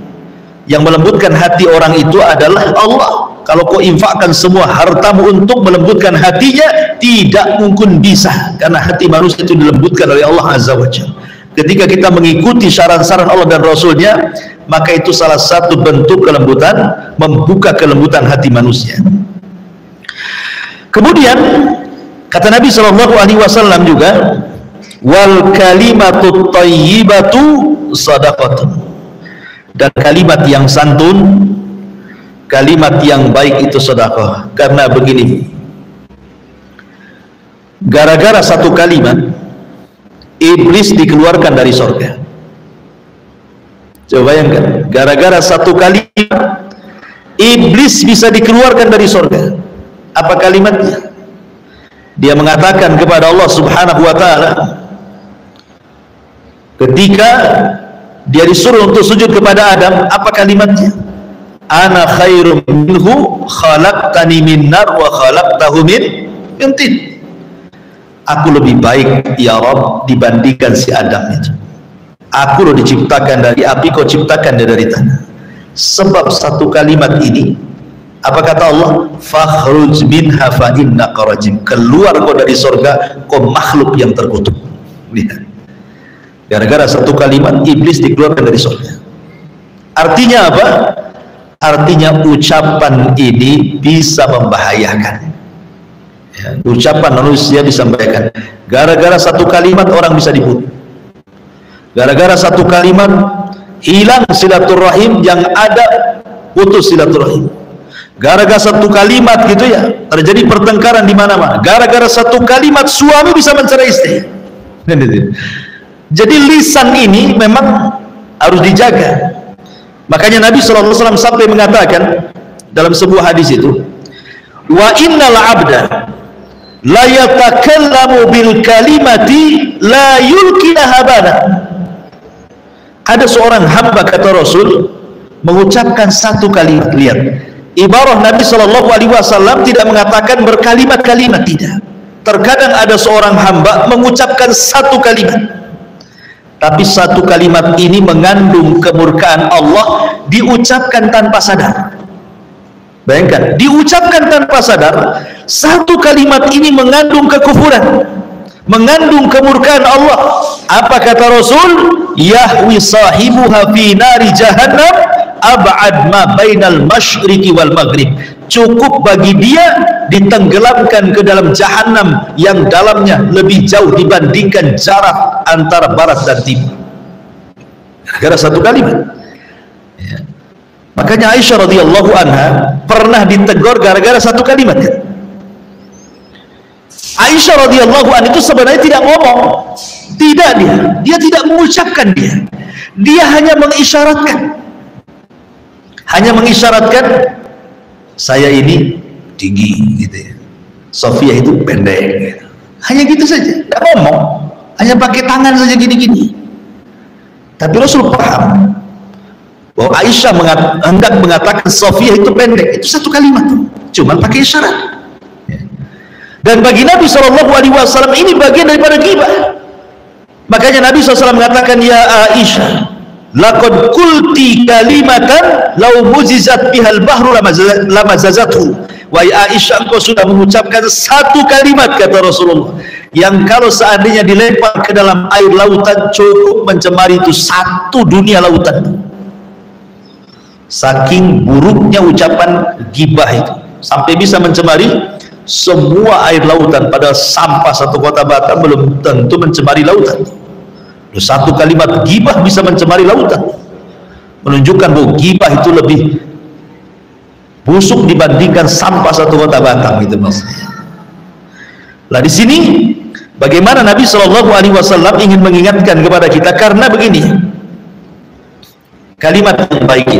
Speaker 2: Yang melembutkan hati orang itu adalah Allah. Kalau kau infakkan semua hartamu untuk melembutkan hatinya, tidak mungkin bisa, karena hati manusia itu dilembutkan oleh Allah Azza wa Jalla. Ketika kita mengikuti saran-saran Allah dan Rasulnya, maka itu salah satu bentuk kelembutan, membuka kelembutan hati manusia. Kemudian kata Nabi SAW juga, wal kalimatut thayyibatu shadaqatun. Dan kalimat yang santun, kalimat yang baik itu sedekah. Karena begini, gara-gara satu kalimat iblis dikeluarkan dari surga. Coba bayangkan, gara-gara satu kalimat iblis bisa dikeluarkan dari surga. Apa kalimatnya? Dia mengatakan kepada Allah Subhanahu wa ta'ala ketika dia disuruh untuk sujud kepada Adam, apa kalimatnya? Ana khairum minhu khalaqtani min nar wa khalaqtahu min tin. Aku lebih baik ya Rabb dibandingkan si Adam itu. Aku loh diciptakan dari api, kau ciptakan dia dari tanah. Sebab satu kalimat ini, apa kata Allah? Fakhruj minha fa innaka rajim. Keluar kau dari surga, kau makhluk yang terkutuk. Lihat. Gara-gara satu kalimat iblis dikeluarkan dari surga. Artinya apa? Artinya ucapan ini bisa membahayakan. Ya, ucapan manusia bisa membahayakan. Gara-gara satu kalimat orang bisa dibunuh. Gara-gara satu kalimat hilang silaturahim, yang ada putus silaturahim. Gara-gara satu kalimat gitu ya terjadi pertengkaran di mana-mana. Gara-gara satu kalimat suami bisa mencerai istri. Jadi lisan ini memang harus dijaga. Makanya Nabi SAW sampai mengatakan dalam sebuah hadis itu, wa innal abda la yatakallamu bil kalimati la yulqiha bana. Ada seorang hamba, kata Rasul, mengucapkan satu kalimat. Lihat, ibarah Nabi SAW tidak mengatakan berkalimat-kalimat, tidak. Terkadang ada seorang hamba mengucapkan satu kalimat, tapi satu kalimat ini mengandung kemurkaan Allah, diucapkan tanpa sadar. Bayangkan, diucapkan tanpa sadar, satu kalimat ini mengandung kekufuran, mengandung kemurkaan Allah. Apa kata Rasul? Yahwi sahibuha fi nari jahannam ab'ad ma bainal masyriqi wal maghrib. Cukup bagi dia ditenggelamkan ke dalam jahanam yang dalamnya lebih jauh dibandingkan jarak antara barat dan timur. Gara-gara satu kalimat. Ya. Makanya Aisyah radhiyallahu anha pernah ditegur gara-gara satu kalimat. Aisyah radhiyallahu anha itu sebenarnya tidak ngomong, tidak, dia tidak mengucapkan, dia hanya mengisyaratkan, saya ini tinggi gitu ya, Sofia itu pendek gitu. Hanya gitu saja, tidak ngomong, hanya pakai tangan saja gini-gini. Tapi Rasul paham bahwa Aisyah hendak mengatakan Sofia itu pendek, itu satu kalimat, cuma pakai isyarat. Dan bagi Nabi SAW ini bagian daripada ghibah. Makanya Nabi SAW mengatakan, ya Aisyah, laqad qulti kalimatan law muzizat bihal bahru lamazazathu. Wahai Aisyah, engkau sudah mengucapkan satu kalimat, kata Rasulullah, yang kalau seandainya dilempar ke dalam air lautan cukup mencemari itu satu dunia lautan. Saking buruknya ucapan ghibah itu, sampai bisa mencemari semua air lautan. Padahal sampah satu kota Batam belum tentu mencemari lautan. Satu kalimat ghibah bisa mencemari lautan, menunjukkan bahwa ghibah itu lebih busuk dibandingkan sampah satu kota Batam, itu maksudnya. Lah di sini bagaimana Nabi SAW ingin mengingatkan kepada kita, karena begini, kalimat yang baik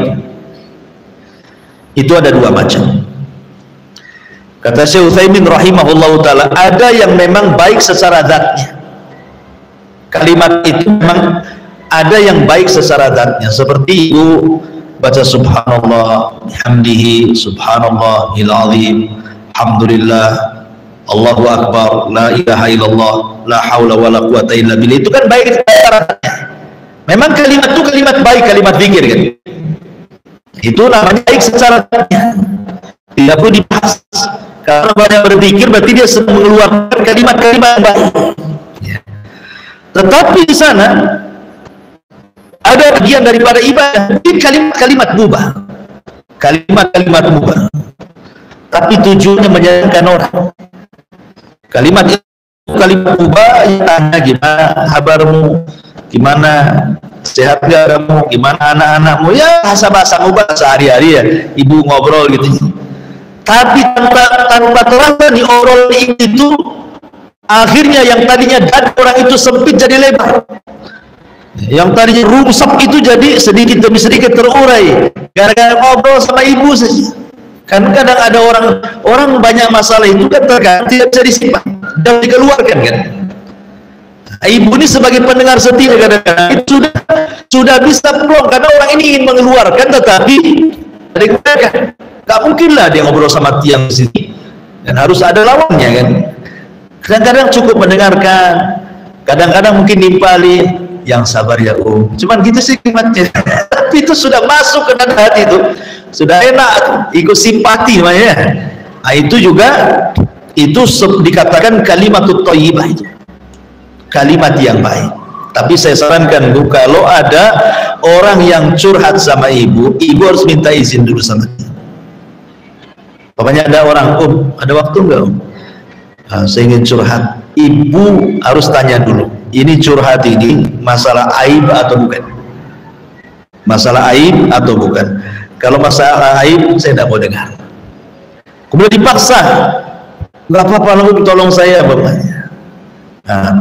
Speaker 2: itu ada dua macam. Kata Syekh Utsaimin rahimahullahu taala, ada yang memang baik secara zatnya. Kalimat itu memang ada yang baik secara zatnya, seperti itu baca subhanallah, bihamdihi, subhanallahil azim, alhamdulillah, Allahu akbar, la ilaha illallah, la haula wala quwata illa billah. Itu kan baik syaratnya. Memang kalimat itu kalimat baik, kalimat zikir kan. Itu namanya baik syaratnya. Tidak perlu dibahas. Karena banyak berzikir berarti dia sedang mengeluarkan kalimat-kalimat yang baik. Tetapi di sana ada bagian daripada ibadah, kalimat-kalimat mubah, kalimat-kalimat mubah, tapi tujuannya menyenangkan orang. Kalimat itu kalimat mubah yang tanya gimana kabarmu, gimana sehat gak kamu, gimana anak-anakmu, ya bahasa-bahasa mubah sehari-hari ya, ibu ngobrol gitu. Tapi tanpa terasa nih obrol itu akhirnya yang tadinya dada orang itu sempit jadi lebar, yang tadinya rumsap itu jadi sedikit demi sedikit terurai gara-gara ngobrol sama ibu saja. Kan kadang ada orang banyak masalah itu kan terkadang tidak bisa disimpan dan dikeluarkan kan. Ibu ini sebagai pendengar setia kadang-kadang itu sudah bisa pulang karena orang ini ingin mengeluarkan tetapi dikeluarkan. Gak mungkin lah dia ngobrol sama tiang di sini dan harus ada lawannya kan. Kadang-kadang cukup mendengarkan, kadang-kadang mungkin nimpali, yang sabar ya cuman gitu sih kalimatnya. Tapi itu sudah masuk ke dalam hati, itu sudah enak, ikut simpati namanya. Nah, itu juga itu dikatakan kalimatut thayyibah, itu kalimat yang baik. Tapi saya sarankan Bu, kalau ada orang yang curhat sama ibu harus minta izin dulu sama dia. Pokoknya ada orang, ada waktu enggak saya ingin curhat, ibu harus tanya dulu, ini curhat ini masalah aib atau bukan, masalah aib atau bukan. Kalau masalah aib saya tidak mau dengar. Kemudian dipaksa, nggak apa-apa, tolong saya bapaknya,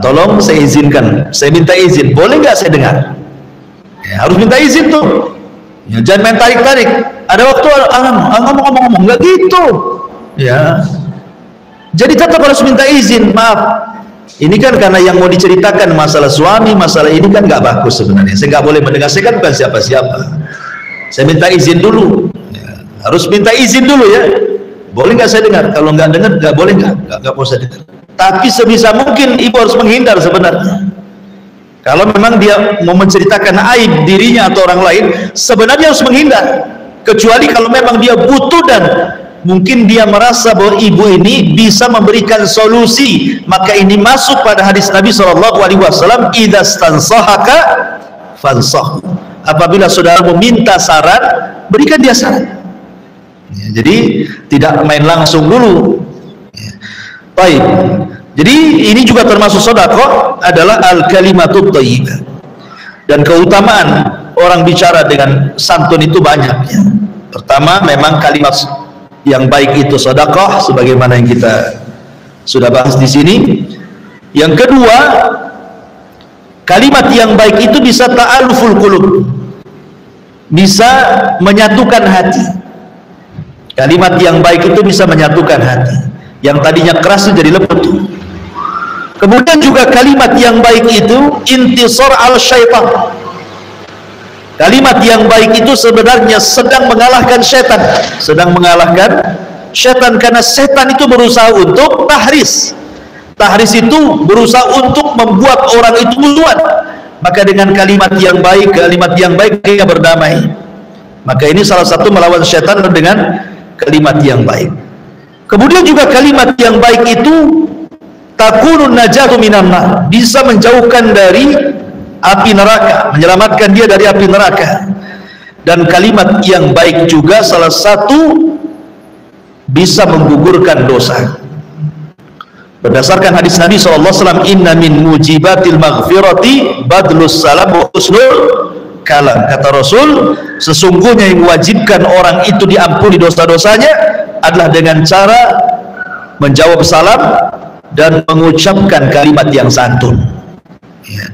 Speaker 2: tolong saya izinkan, saya minta izin, boleh nggak saya dengar, ya, harus minta izin tuh ya, jangan main tarik-tarik. Ada waktu ngomong-ngomong nggak gitu ya. Jadi tetap harus minta izin. Maaf, ini kan karena yang mau diceritakan masalah suami, masalah ini kan nggak bagus sebenarnya. Saya nggak boleh mendengar, saya kan bukan siapa-siapa. Saya minta izin dulu ya, harus minta izin dulu ya. Boleh nggak saya dengar? Kalau nggak dengar, nggak boleh, nggak mau saya dengar. Tapi sebisa mungkin ibu harus menghindar sebenarnya. Kalau memang dia mau menceritakan aib dirinya atau orang lain, sebenarnya harus menghindar. Kecuali kalau memang dia butuh dan mungkin dia merasa bahwa ibu ini bisa memberikan solusi, maka ini masuk pada hadis Nabi SAW, idzastansahaka fansah. Apabila saudara meminta saran, berikan dia saran ya, jadi tidak main langsung dulu ya. Baik, jadi ini juga termasuk sedekah adalah al-kalimatut thayyibah. Dan keutamaan orang bicara dengan santun itu banyak ya. Pertama, memang kalimat yang baik itu sedekah sebagaimana yang kita sudah bahas di sini. Yang kedua, kalimat yang baik itu bisa ta'aluful qulub, bisa menyatukan hati. Kalimat yang baik itu bisa menyatukan hati. Yang tadinya keras itu jadi lembut. Kemudian juga kalimat yang baik itu intisar al-syaitan. Kalimat yang baik itu sebenarnya sedang mengalahkan setan, sedang mengalahkan setan, karena setan itu berusaha untuk tahris. Tahris itu berusaha untuk membuat orang itu musuhan. Maka dengan kalimat yang baik dia berdamai. Maka ini salah satu melawan setan dengan kalimat yang baik. Kemudian juga kalimat yang baik itu takunun najatu minan nar, bisa menjauhkan dari api neraka, menyelamatkan dia dari api neraka. Dan kalimat yang baik juga salah satu bisa menggugurkan dosa. Berdasarkan hadis Nabi SAW, inna min mujibatil maghfirati badlus salam wa husnul kalam. Kata Rasul, sesungguhnya yang mewajibkan orang itu diampuni dosa-dosanya adalah dengan cara menjawab salam dan mengucapkan kalimat yang santun ya.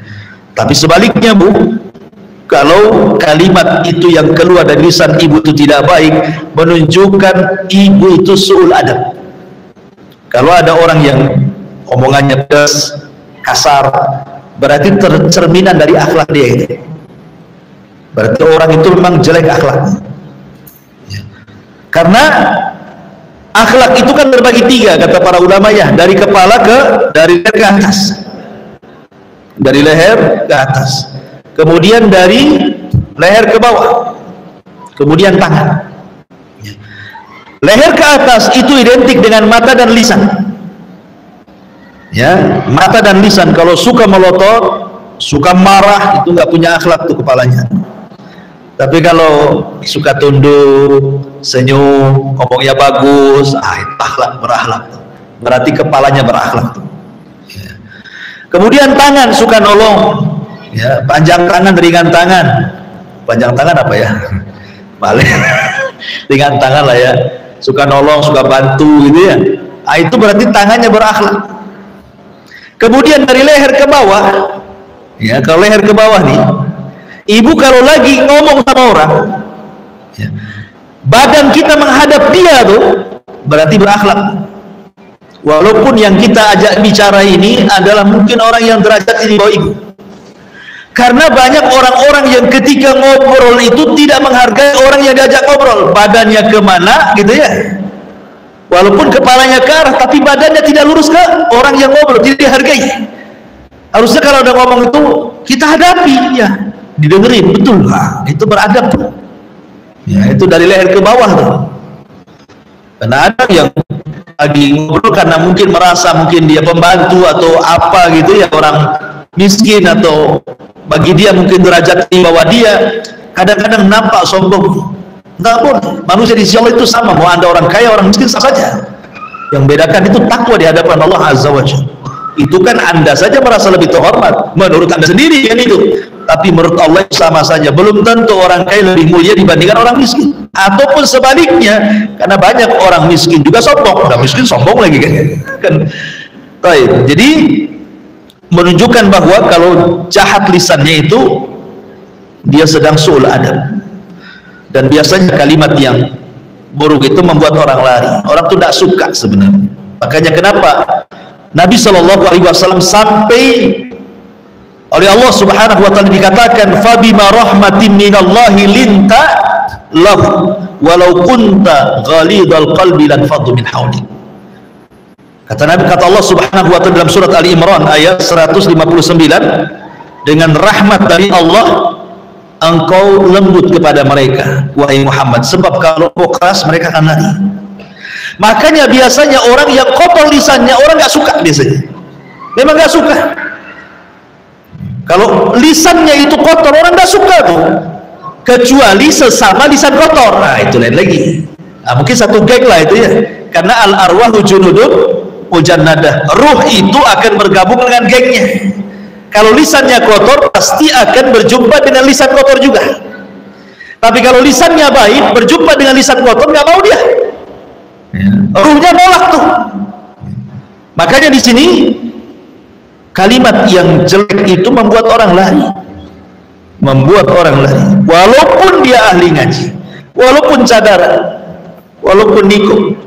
Speaker 2: Tapi sebaliknya Bu, kalau kalimat itu yang keluar dari lisan ibu itu tidak baik, menunjukkan ibu itu su'ul adab. Kalau ada orang yang omongannya pedas, kasar, berarti cerminan dari akhlak dia itu. Berarti orang itu memang jelek akhlaknya ya. Karena akhlak itu kan terbagi tiga, kata para ulama ya, dari leher ke atas, dari leher ke atas, kemudian dari leher ke bawah, kemudian tangan. Leher ke atas itu identik dengan mata dan lisan. Ya, mata dan lisan. Kalau suka melotot, suka marah, itu nggak punya akhlak tuh kepalanya. Tapi kalau suka tunduk, senyum, ngomongnya bagus, itu akhlak, berakhlak. Berarti kepalanya berakhlak. Ya. Kemudian tangan suka nolong, ya, panjang tangan, ringan tangan. Panjang tangan apa ya? Balik. Ringan tangan lah ya. Suka nolong, suka bantu gitu ya. Itu berarti tangannya berakhlak. Kemudian dari leher ke bawah, ya, kalau leher ke bawah nih, ibu kalau lagi ngomong sama orang, ya, badan kita menghadap dia tuh berarti berakhlak. Walaupun yang kita ajak bicara ini adalah mungkin orang yang derajatnya di bawah ibu. Karena banyak orang-orang yang ketika ngobrol itu tidak menghargai orang yang diajak ngobrol. Badannya kemana gitu ya. Walaupun kepalanya ke arah, tapi badannya tidak lurus ke orang yang ngobrol, tidak dihargai. Harusnya kalau ada ngomong itu kita hadapi, ya, didengerin, betul. Nah, itu beradab tuh. Ya, itu dari leher ke bawah tuh. Karena ada yang lagi ngobrol karena mungkin merasa mungkin dia pembantu atau apa gitu ya, orang miskin, atau bagi dia mungkin derajat di bawah dia, kadang-kadang nampak sombong. Enggak boleh. Manusia di sisi Allah itu sama, mau anda orang kaya, orang miskin, sah saja. Yang bedakan itu takwa di hadapan Allah Azza wa Jalla. Itu kan anda saja merasa lebih terhormat menurut anda sendiri kan itu, tapi menurut Allah sama saja. Belum tentu orang kaya lebih mulia dibandingkan orang miskin, ataupun sebaliknya, karena banyak orang miskin juga sombong, orang miskin sombong lagi kan. Baik, jadi menunjukkan bahwa kalau jahat lisannya itu dia sedang su'ul adab. Dan biasanya kalimat yang buruk itu membuat orang lari. Orang itu tidak suka sebenarnya. Makanya kenapa Nabi SAW sampai oleh Allah Subhanahu wa taala dikatakan, fabima rahmatin minallahi linta lahu walau kunta ghalidhal qalbi lan faddu min hawlik. Kata Nabi, kata Allah Subhanahu wa taala dalam surat Ali Imran ayat 159, dengan rahmat dari Allah engkau lembut kepada mereka wahai Muhammad, sebab kalau kau keras mereka akan lari. Makanya biasanya orang yang kotor lisannya orang nggak suka, biasanya memang nggak suka. Kalau lisannya itu kotor orang nggak suka tuh, kecuali sesama lisan kotor. Nah itu lain lagi. Nah, mungkin satu geng lah itu ya, karena al arwahu junudun mujannadah, ruh itu akan bergabung dengan gengnya. Kalau lisannya kotor pasti akan berjumpa dengan lisan kotor juga. Tapi kalau lisannya baik berjumpa dengan lisan kotor, nggak mau dia, ruhnya nolak tuh. Makanya di sini kalimat yang jelek itu membuat orang lari, walaupun dia ahli ngaji, walaupun cadar, walaupun nikung,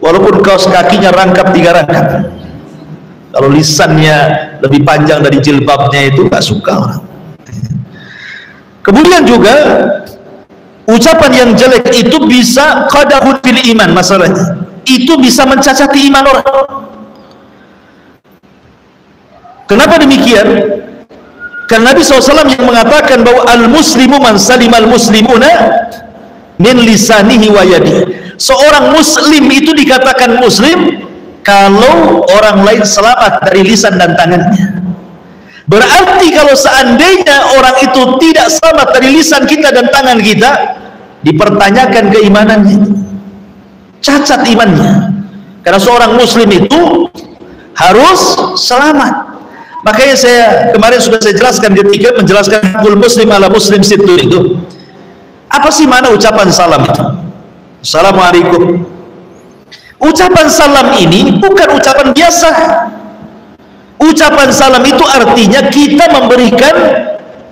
Speaker 2: walaupun kaos kakinya rangkap 3 rangkap. Kalau lisannya lebih panjang dari jilbabnya itu gak suka orang. Kemudian juga ucapan yang jelek itu bisa qadahun fil iman, masalahnya itu bisa mencacati iman orang. Kenapa demikian? Karena Nabi SAW yang mengatakan bahwa al-muslimu man salimal muslimuna min lisanihi wa yadihi. Seorang muslim itu dikatakan muslim kalau orang lain selamat dari lisan dan tangannya. Berarti kalau seandainya orang itu tidak selamat dari lisan kita dan tangan kita, dipertanyakan keimanannya, cacat imannya. Karena seorang muslim itu harus selamat. Makanya saya kemarin sudah saya jelaskan ketika menjelaskan hakul muslim ala muslim situ itu. Apa sih mana ucapan salam itu? Assalamualaikum. Ucapan salam ini bukan ucapan biasa. Ucapan salam itu artinya kita memberikan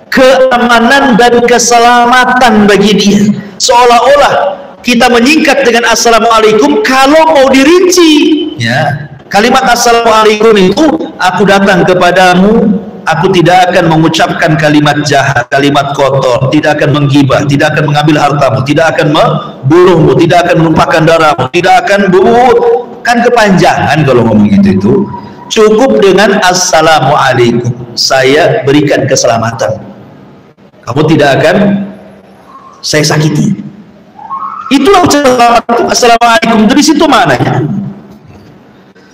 Speaker 2: keamanan dan keselamatan bagi dia. Seolah-olah kita menyingkat dengan assalamualaikum kalau mau dirinci. Ya, kalimat assalamualaikum itu aku datang kepadamu, aku tidak akan mengucapkan kalimat jahat, kalimat kotor, tidak akan menggibah, tidak akan mengambil hartamu, tidak akan membunuhmu, tidak akan menumpahkan darahmu, tidak akan kan kepanjangan kalau ngomong itu. Cukup dengan assalamualaikum, saya berikan keselamatan, kamu tidak akan saya sakiti. Itulah assalamualaikum, dari situ maknanya.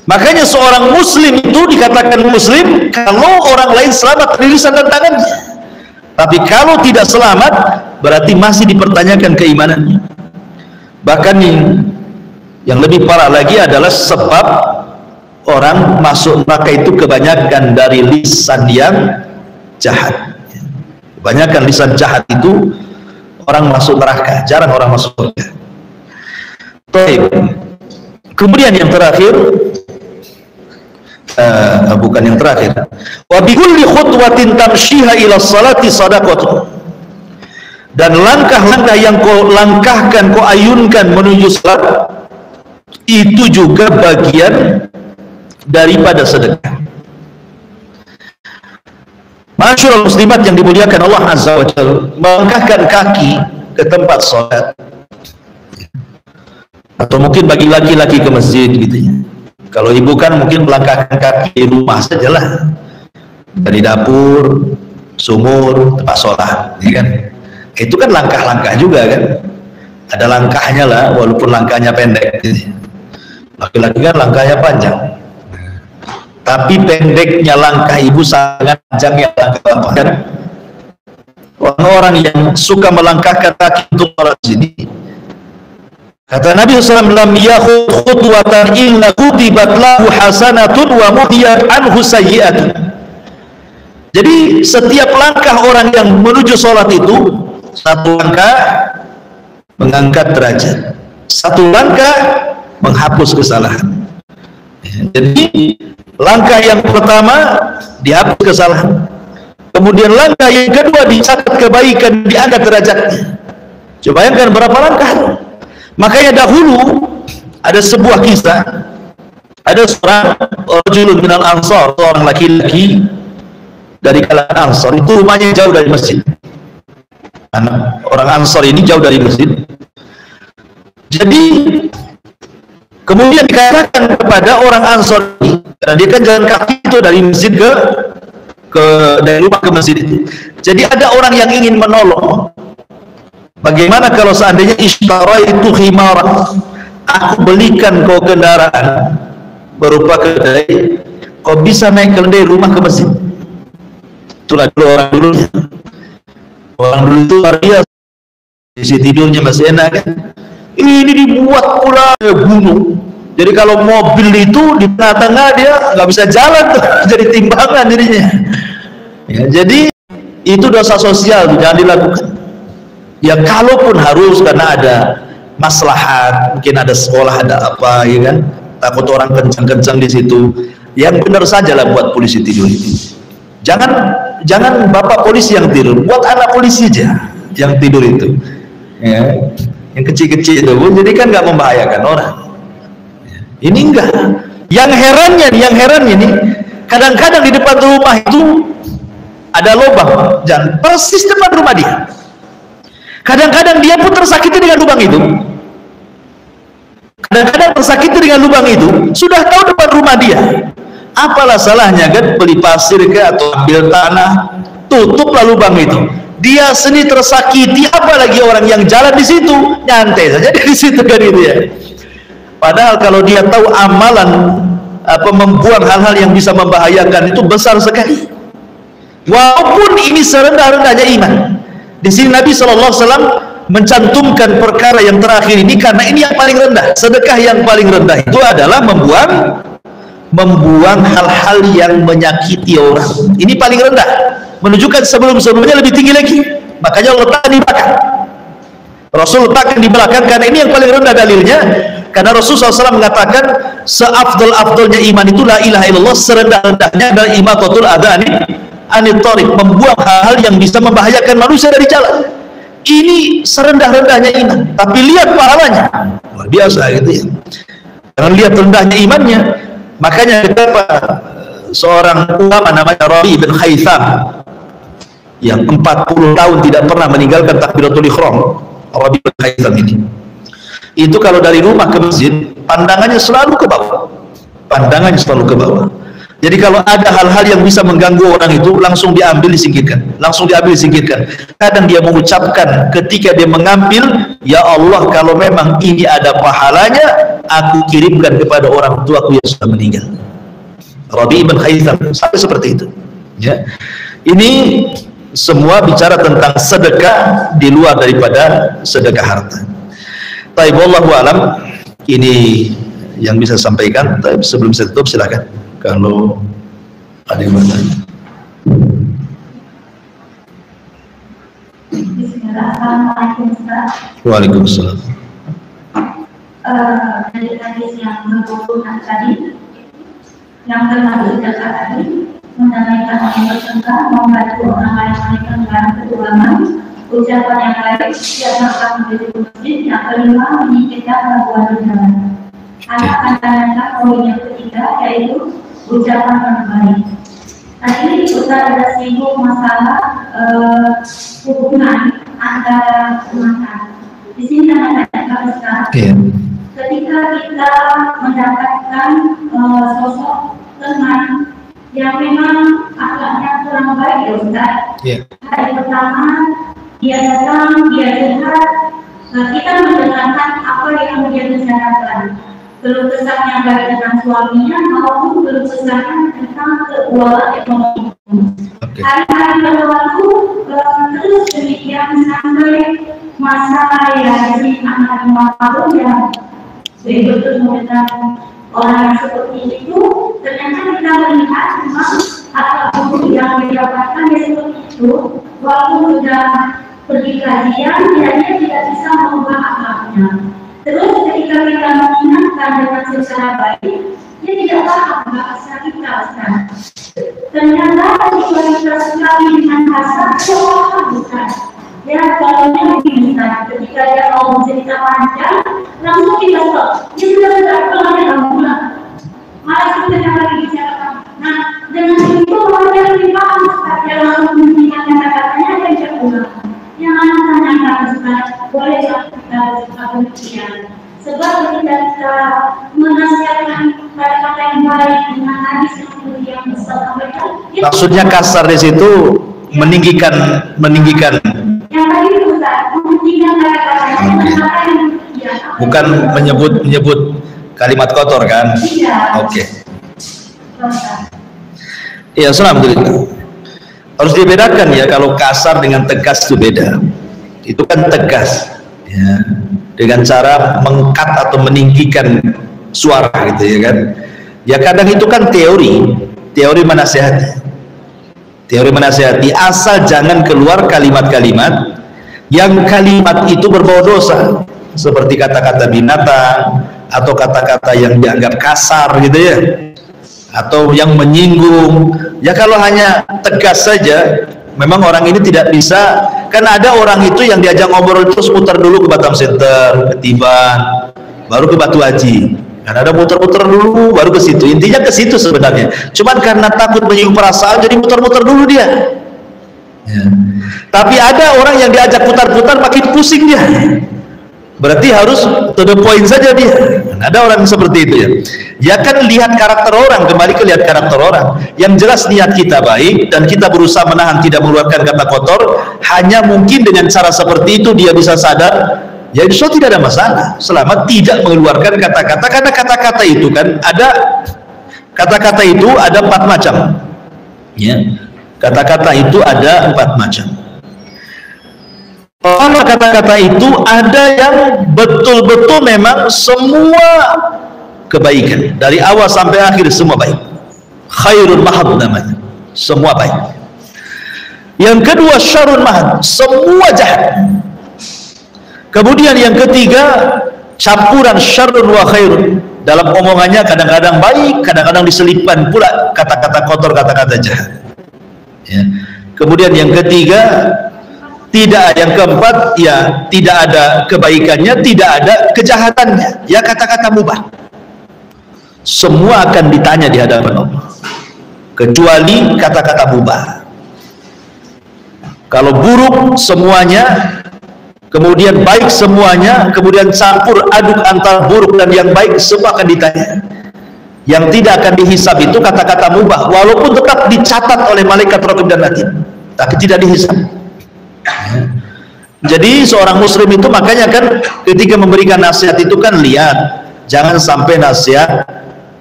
Speaker 2: Makanya seorang muslim itu dikatakan muslim kalau orang lain selamat dari lisan dan tangannya. Tapi kalau tidak selamat, berarti masih dipertanyakan keimanannya. Bahkan yang lebih parah lagi adalah sebab orang masuk neraka itu kebanyakan dari lisan yang jahat. Kebanyakan lisan jahat itu orang masuk neraka, jarang orang masuk surga. Kemudian yang terakhir, bukan yang terakhir, wa bi kulli khutwatin tamshiha ila sholati shadaqatu, dan langkah-langkah yang kau langkahkan, kau ayunkan menuju salat, itu juga bagian daripada sedekah. Masyaallah muslimat yang dimuliakan Allah Azza wa Jalla, melangkahkan kaki ke tempat sholat, atau mungkin bagi laki-laki ke masjid gitu ya. Kalau ibu kan mungkin melangkahkan kaki di rumah sajalah, dari dapur, sumur, tempat sholat, ya kan? Itu kan langkah-langkah juga kan? Ada langkahnya lah, walaupun langkahnya pendek. Gitu. Laki-laki kan langkahnya panjang, tapi pendeknya langkah ibu sangat panjangnya langkah bapak kan? Orang-orang yang suka melangkahkan kaki untuk sholat sini, kata Nabi SAW, lam yakhud khutwatan illa kutibat lahu hasanatun wa muhiyat anhu sayyi'atun. Jadi setiap langkah orang yang menuju sholat itu, satu langkah mengangkat derajat, satu langkah menghapus kesalahan. Jadi langkah yang pertama dihapus kesalahan, kemudian langkah yang kedua dicatat kebaikan, diangkat derajatnya. Coba bayangkan berapa langkah. Makanya dahulu ada sebuah kisah, ada seorang rajulun minal ansar, seorang laki-laki dari kalangan Ansar, itu rumahnya jauh dari masjid. Anak orang Ansar ini jauh dari masjid. Jadi kemudian dikatakan kepada orang Ansar ini, karena dia kan jalan kaki itu dari masjid dari rumah ke masjid itu. Jadi ada orang yang ingin menolong. Bagaimana kalau seandainya ishtaraitu khimara, aku belikan kau kendaraan berupa kedai, kau bisa naik kedai rumah ke masjid. Itulah dulu orang dulu. Orang dulu itu luar biasa. Isi tidurnya masih enak kan. Ini dibuat pula gunung. Jadi kalau mobil itu di tengah-tengah dia nggak bisa jalan tuh, jadi timbangan dirinya. Ya, jadi itu dosa sosial, jangan dilakukan. Ya kalaupun harus karena ada maslahat, mungkin ada sekolah, ada apa, ya kan? Takut orang kencang-kencang di situ. Yang benar saja lah buat polisi tidur itu. Jangan bapak polisi yang tidur, buat anak polisi aja yang tidur itu. Ya, yang kecil-kecil itu, jadi kan nggak membahayakan orang. Ini enggak. Yang herannya nih, kadang-kadang di depan rumah itu ada lubang, dan persis depan rumah dia. Kadang-kadang dia pun tersakiti dengan lubang itu. Kadang-kadang tersakiti dengan lubang itu, sudah tahu depan rumah dia. Apalah salahnya kan, beli pasir ke atau ambil tanah, tutuplah lubang itu. Dia sendiri tersakiti, apalagi orang yang jalan di situ, nyantai saja di situ kan itu ya. Padahal kalau dia tahu amalan membuang hal-hal yang bisa membahayakan itu besar sekali. Walaupun ini serendah-rendahnya iman. Di sini Nabi SAW mencantumkan perkara yang terakhir ini karena ini yang paling rendah. Sedekah yang paling rendah itu adalah membuang hal-hal yang menyakiti orang. Ini paling rendah. Menunjukkan sebelum-sebelumnya lebih tinggi lagi. Makanya letakkan di belakang. Rasul letakkan di belakang karena ini yang paling rendah dalilnya. Karena Rasul SAW mengatakan seafdal-afdalnya iman itu la ilaha illallah, serendah-rendahnya adalah imatatul adha anit thariq, membuang hal-hal yang bisa membahayakan manusia dari jalan. Ini serendah-rendahnya iman, tapi lihat pahalanya luar biasa gitu ya. Jangan lihat rendahnya imannya. Makanya kenapa seorang ulama namanya Rabi bin Haytham yang 40 tahun tidak pernah meninggalkan takbiratul ihram. Rabi bin Haytham ini, itu kalau dari rumah ke masjid pandangannya selalu ke bawah, pandangannya selalu ke bawah. Jadi kalau ada hal-hal yang bisa mengganggu orang itu langsung diambil disingkirkan, langsung diambil disingkirkan. Kadang dia mengucapkan ketika dia mengambil, ya Allah, kalau memang ini ada pahalanya, aku kirimkan kepada orang tuaku yang sudah meninggal. Rabi bin Haytham sampai seperti itu. Ya, ini semua bicara tentang sedekah di luar daripada sedekah harta. Taib, wallahu alam, ini yang bisa sampaikan. Taib, sebelum saya tutup silakan kalau ada yang bertanya.
Speaker 1: Assalamualaikum Ustaz.
Speaker 2: Waalaikumsalam.
Speaker 1: Dari hadis yang berhubungan tadi, yang termasuk zakat tadi, mendamaikan orang bertengkar, membantu orang lain meninggalkan keuangan, ucapan yang baik, yang akan menjadi masjid, yang kelima menyingkirkan gangguan di jalan. Anak pandangan poin yang ketiga yaitu ucapan yang baik. Tadi Ustaz ada singgung masalah hubungan antara teman. Di sini ada Ustaz. Ketika kita mendapatkan sosok teman yang memang akhlaknya kurang baik ya Ustaz. Hari pertama dia datang, dia curhat, kita mendengarkan apa yang dia bicarakan, keluh kesahnya baik dengan suaminya maupun keluh kesahnya tentang keuangan ekonomi. Hari-hari berlalu terus demikian sampai masa ya di anak 5 tahun yang betul dengan orang yang seperti itu. Ternyata kita melihat memang akhlak yang didapatkan ya seperti itu. Waktu sudah pergi kajian, dia tidak bisa mengubah akhlaknya. Terus ketika kita mengingatkan dengan secara baik, dia tidak paham bahasa kita. Ternyata ketika kita sekali dengan kasar, dia paham bukan. Ya, contohnya begini, ketika dia mau cerita panjang, langsung kita stop. Dia sudah berapa yang pulang. Malah kita lagi bicara. Nah, dengan itu orang yang lebih paham, dia langsung menghentikan kata-katanya dan dia pulang. Yang anak tanyakan Ustaz, boleh kita bersikap demikian? Sebab ketika kita menasihatkan kata-kata yang baik dengan hadis yang Ustaz sampaikan,
Speaker 2: maksudnya kasar di situ meninggikan
Speaker 1: yang tadi itu Ustaz, meninggikan kata-katanya,
Speaker 2: bukan menyebut kalimat kotor kan?
Speaker 1: Iya.
Speaker 2: Oke. Iya, alhamdulillah. Harus dibedakan ya, kalau kasar dengan tegas itu beda. Itu kan tegas ya, dengan cara mengkat atau meninggikan suara gitu ya kan. Ya kadang itu kan teori menasihati, asal jangan keluar kalimat-kalimat yang kalimat itu berbau dosa, seperti kata-kata binatang atau kata-kata yang dianggap kasar gitu ya, atau yang menyinggung. Ya kalau hanya tegas saja, memang orang ini tidak bisa. Kan ada orang itu yang diajak ngobrol terus muter dulu ke Batam Center, ke Tiban, baru ke Batu Haji. Kan ada muter-muter dulu, baru ke situ. Intinya ke situ sebenarnya. Cuman karena takut menyinggung perasaan, jadi muter-muter dulu dia. Ya. Tapi ada orang yang diajak putar-putar makin pusing dia. Berarti harus to the point saja dia. Ada orang seperti itu ya. Ya kan lihat karakter orang, kembali ke lihat karakter orang. Yang jelas niat kita baik dan kita berusaha menahan tidak mengeluarkan kata kotor. Hanya mungkin dengan cara seperti itu dia bisa sadar, ya insya Allah tidak ada masalah selama tidak mengeluarkan kata-kata. Karena kata-kata itu kan ada, kata-kata itu ada 4 macam. Ya, kata-kata itu ada 4 macam. Kalau kata-kata itu ada yang betul-betul memang semua kebaikan dari awal sampai akhir semua baik, khairun mahad namanya, semua baik. Yang kedua syarrun mahad, semua jahat. Kemudian yang ketiga campuran syarrun wa khairun, dalam omongannya kadang-kadang baik, kadang-kadang diselipkan pula kata-kata kotor, kata-kata jahat ya. Kemudian yang ketiga tidak, yang keempat ya tidak ada kebaikannya, tidak ada kejahatannya, ya kata-kata mubah. Semua akan ditanya di hadapan Allah. kecuali kata-kata mubah. Kalau buruk semuanya, kemudian baik semuanya, kemudian campur aduk antara buruk dan yang baik, semua akan ditanya. Yang tidak akan dihisab itu kata-kata mubah, walaupun tetap dicatat oleh malaikat raqib dan atid, tapi tidak dihisab. Jadi seorang muslim itu makanya kan ketika memberikan nasihat itu kan lihat, jangan sampai nasihat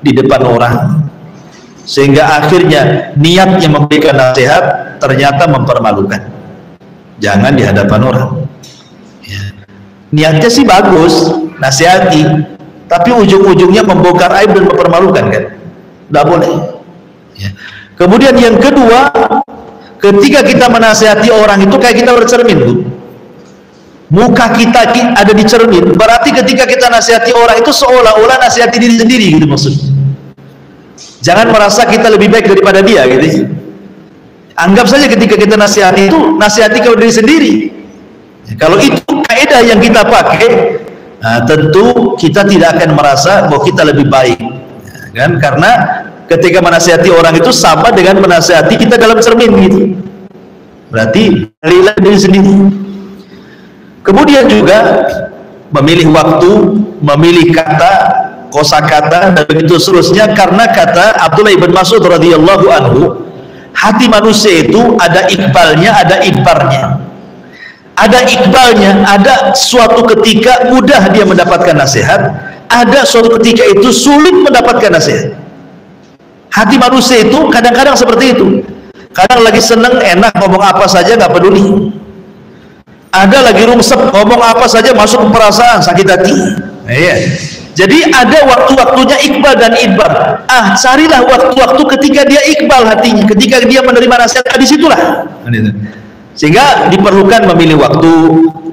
Speaker 2: di depan orang, sehingga akhirnya niatnya memberikan nasihat ternyata mempermalukan. Jangan di hadapan orang. Niatnya sih bagus, nasihati, tapi ujung-ujungnya membongkar aib dan mempermalukan kan? Tidak boleh. Kemudian yang kedua, ketika kita menasihati orang itu kayak kita bercermin, Bu. Muka kita ada di cermin, berarti ketika kita nasihati orang itu seolah-olah nasihati diri sendiri gitu maksudnya. Jangan merasa kita lebih baik daripada dia gitu. Anggap saja ketika kita nasihati itu nasihati kalau diri sendiri. Kalau itu kaidah yang kita pakai, nah, tentu kita tidak akan merasa bahwa kita lebih baik, kan? Karena ketika menasihati orang itu sama dengan menasihati kita dalam cermin gitu. Berarti lihat diri sendiri. Kemudian juga memilih waktu, memilih kata, kosakata dan begitu seterusnya, karena kata Abdullah ibn Mas'ud radhiyallahu anhu, hati manusia itu ada ikbalnya, ada idbarnya. Ada ikbalnya, ada suatu ketika mudah dia mendapatkan nasihat, ada suatu ketika itu sulit mendapatkan nasihat. Hati manusia itu kadang-kadang seperti itu. Kadang lagi seneng, enak, ngomong apa saja nggak peduli. Ada lagi rungsep, ngomong apa saja masuk ke perasaan, sakit hati. Iya. Jadi ada waktu-waktunya iqbal dan idbar. Carilah waktu-waktu ketika dia iqbal hatinya, ketika dia menerima nasihat, disitulah. Sehingga diperlukan memilih waktu,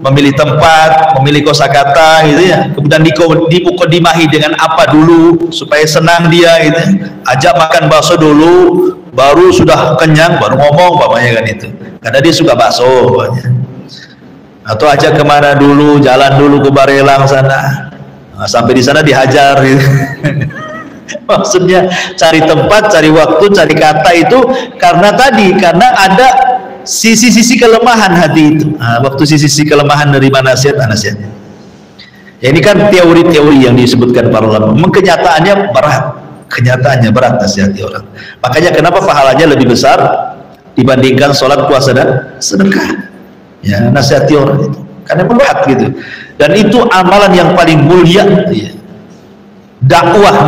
Speaker 2: memilih tempat, memilih kosakata gitu ya. Kemudian dimuqaddimahi dengan apa dulu supaya senang dia gitu. Ajak makan bakso dulu, baru sudah kenyang baru ngomong bapaknya kan itu. Karena dia suka bakso bapaknya. Atau ajak kemana dulu, jalan dulu ke Barelang sana. Nah, sampai di sana dihajar gitu. Maksudnya cari tempat, cari waktu, cari kata itu karena ada sisi-sisi kelemahan hati itu. Nah, waktu sisi kelemahan dari nasihatnya. Ya, ini kan teori-teori yang disebutkan para ulama. Kenyataannya berat nasihati orang. Makanya kenapa pahalanya lebih besar dibandingkan sholat, puasa dan sedekah. Ya, nasihati orang itu karena berat gitu. Dan itu amalan yang paling mulia. Ya.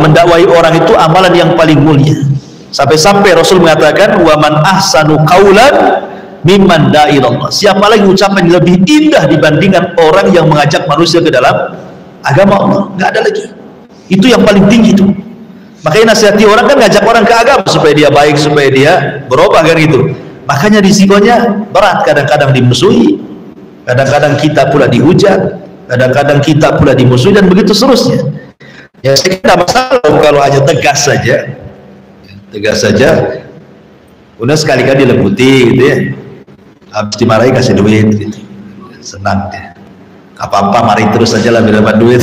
Speaker 2: Mendakwai orang itu amalan yang paling mulia. Sampai-sampai Rasul mengatakan, wa man ahsanu qaulan mimman da'a ilallah. Siapa lagi ucapan yang lebih indah dibandingkan orang yang mengajak manusia ke dalam agama Allah? Nggak ada lagi. Itu yang paling tinggi itu. Makanya nasihati orang kan ngajak orang ke agama supaya dia baik, supaya dia berubah kan gitu. Makanya risikonya berat, kadang-kadang dimusuhi, kadang-kadang kita pula dihujat, kadang-kadang kita pula dimusuhi dan begitu seterusnya. Ya, saya kira masalah kalau hanya tegas saja, udah sekali-kali dilembuti gitu ya. Habis dimarahi kasih duit gitu. Senang dia. Apa-apa mari terus saja lah dapat duit.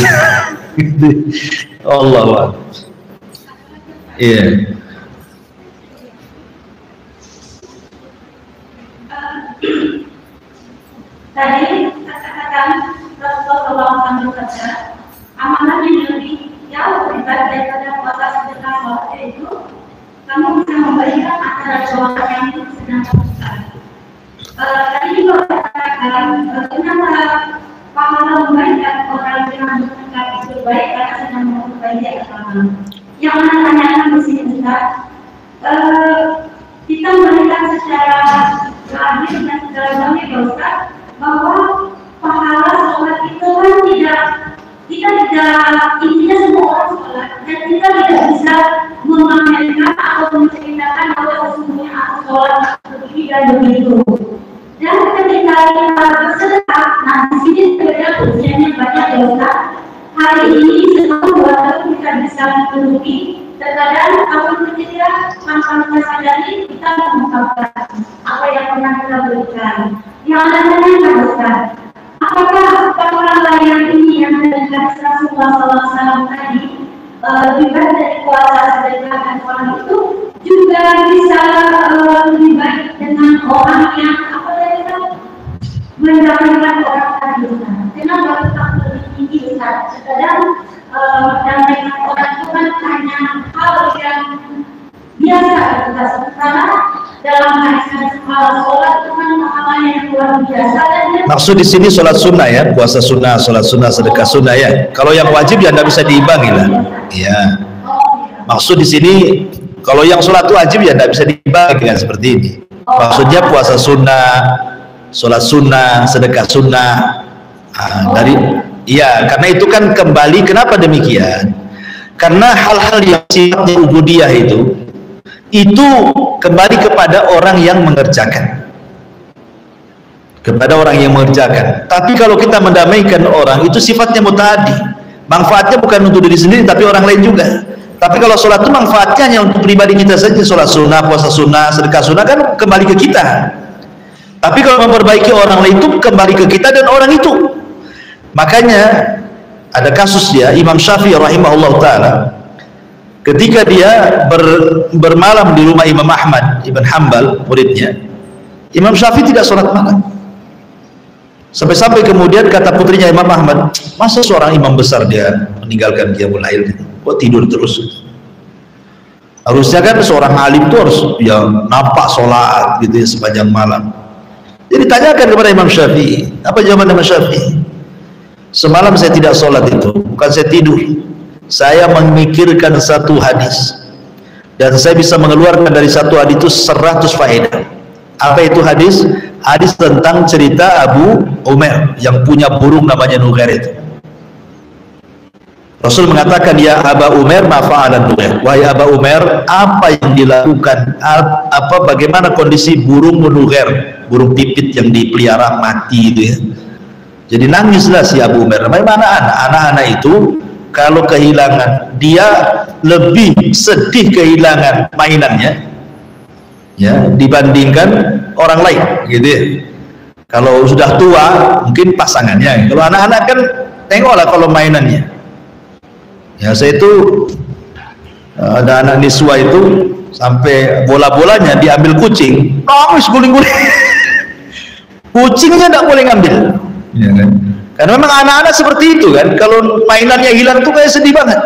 Speaker 2: Allah. Iya.
Speaker 1: Tadi kata-kata Rasulullah SAW bersabda, amalan yang lebih jauh daripada puasa sedekah sholat itu kamu bisa memberikan antara sholat yang sedang lakukan. Tadi juga katakan kenapa pahala memberikan orang yang sedekah itu baik karena sedang memperbaiki agama. Yang mana tanyakan di sini Ustaz, kita memberikan secara lahir dan secara batin Ustaz, bahwa pahala sholat itu kan kita tidak intinya semua orang sholat dan kita tidak bisa memamerkan atau menceritakan bahwa sesungguhnya aku sholat begini dan begitu. Dan ketika kita bersedekah, nah di sini berbeda ujiannya banyak ya Ustaz. Hari ini sesuatu waktu kita bisa menutupi, terkadang tahun ketiga tanpa kita sadari kita mengungkapkan apa yang pernah kita berikan. Yang ada tanya Ustaz, apakah orang yang ini yang dengan Rasulullah SAW tadi lebih baik dari puasa sedekah dan sholat itu juga bisa lebih baik dengan orang yang mendamaikan orang tadi Ustaz. Kenapa tetap lebih tinggi Ustaz? Kadang mendamaikan orang itu kan hanya hal yang biasa Ustaz. Karena dalam hadis sholat itu kan amalan yang luar biasa.
Speaker 2: Maksud di sini sholat sunnah ya, puasa sunnah, sholat sunnah, sedekah sunnah ya. Kalau yang wajib ya tidak bisa diimbangi lah. Ya. Maksud di sini kalau yang sholat wajib ya tidak bisa diimbangi dengan seperti ini. Maksudnya puasa sunnah, sholat sunnah, sedekah sunnah. Karena itu kan kembali, kenapa demikian? Karena hal-hal yang sifatnya ubudiyah itu kembali kepada orang yang mengerjakan. Kepada orang yang mengerjakan. Tapi kalau kita mendamaikan orang, itu sifatnya mutaaddi. Manfaatnya bukan untuk diri sendiri, tapi orang lain juga. Tapi kalau sholat itu manfaatnya hanya untuk pribadi kita saja. Sholat sunnah, puasa sunnah, sedekah sunnah kan kembali ke kita. Tapi kalau memperbaiki orang lain itu kembali ke kita dan orang itu. Makanya ada kasus dia, Imam Syafi'i rahimahullah ta'ala, ketika dia bermalam di rumah Imam Ahmad Ibn Hanbal, muridnya, Imam Syafi'i tidak sholat malam. Sampai-sampai kemudian kata putrinya Imam Ahmad, masa seorang imam besar dia meninggalkan qiyamul lail, kok tidur terus? Harusnya kan seorang alim itu harus yang nampak sholat gitu ya sepanjang malam. Jadi tanyakan kepada Imam Syafi'i, apa jawaban Imam Syafi'i? Semalam saya tidak sholat itu, bukan saya tidur. Saya memikirkan satu hadis dan saya bisa mengeluarkan dari satu hadis itu 100 faedah. Apa itu hadis? Hadis tentang cerita Abu Umair yang punya burung namanya Nughair itu. Rasul mengatakan, ya Aba Umair ma fa'ala Nughair. Wahai Aba Umair, apa yang dilakukan, bagaimana kondisi burung Nughair, burung pipit yang dipelihara mati itu ya. Jadi nangislah si Abu Umair. Bagaimana anak-anak itu kalau kehilangan, dia lebih sedih kehilangan mainannya ya dibandingkan orang lain gitu ya. Kalau sudah tua mungkin pasangannya, kalau anak-anak kan tengoklah kalau mainannya ya. Saya itu ada anak niswa itu sampai bola-bolanya diambil kucing, nangis guling-guling. Kucingnya tidak boleh ngambil ya kan? Karena memang anak-anak seperti itu kan, kalau mainannya hilang tuh kayak sedih banget.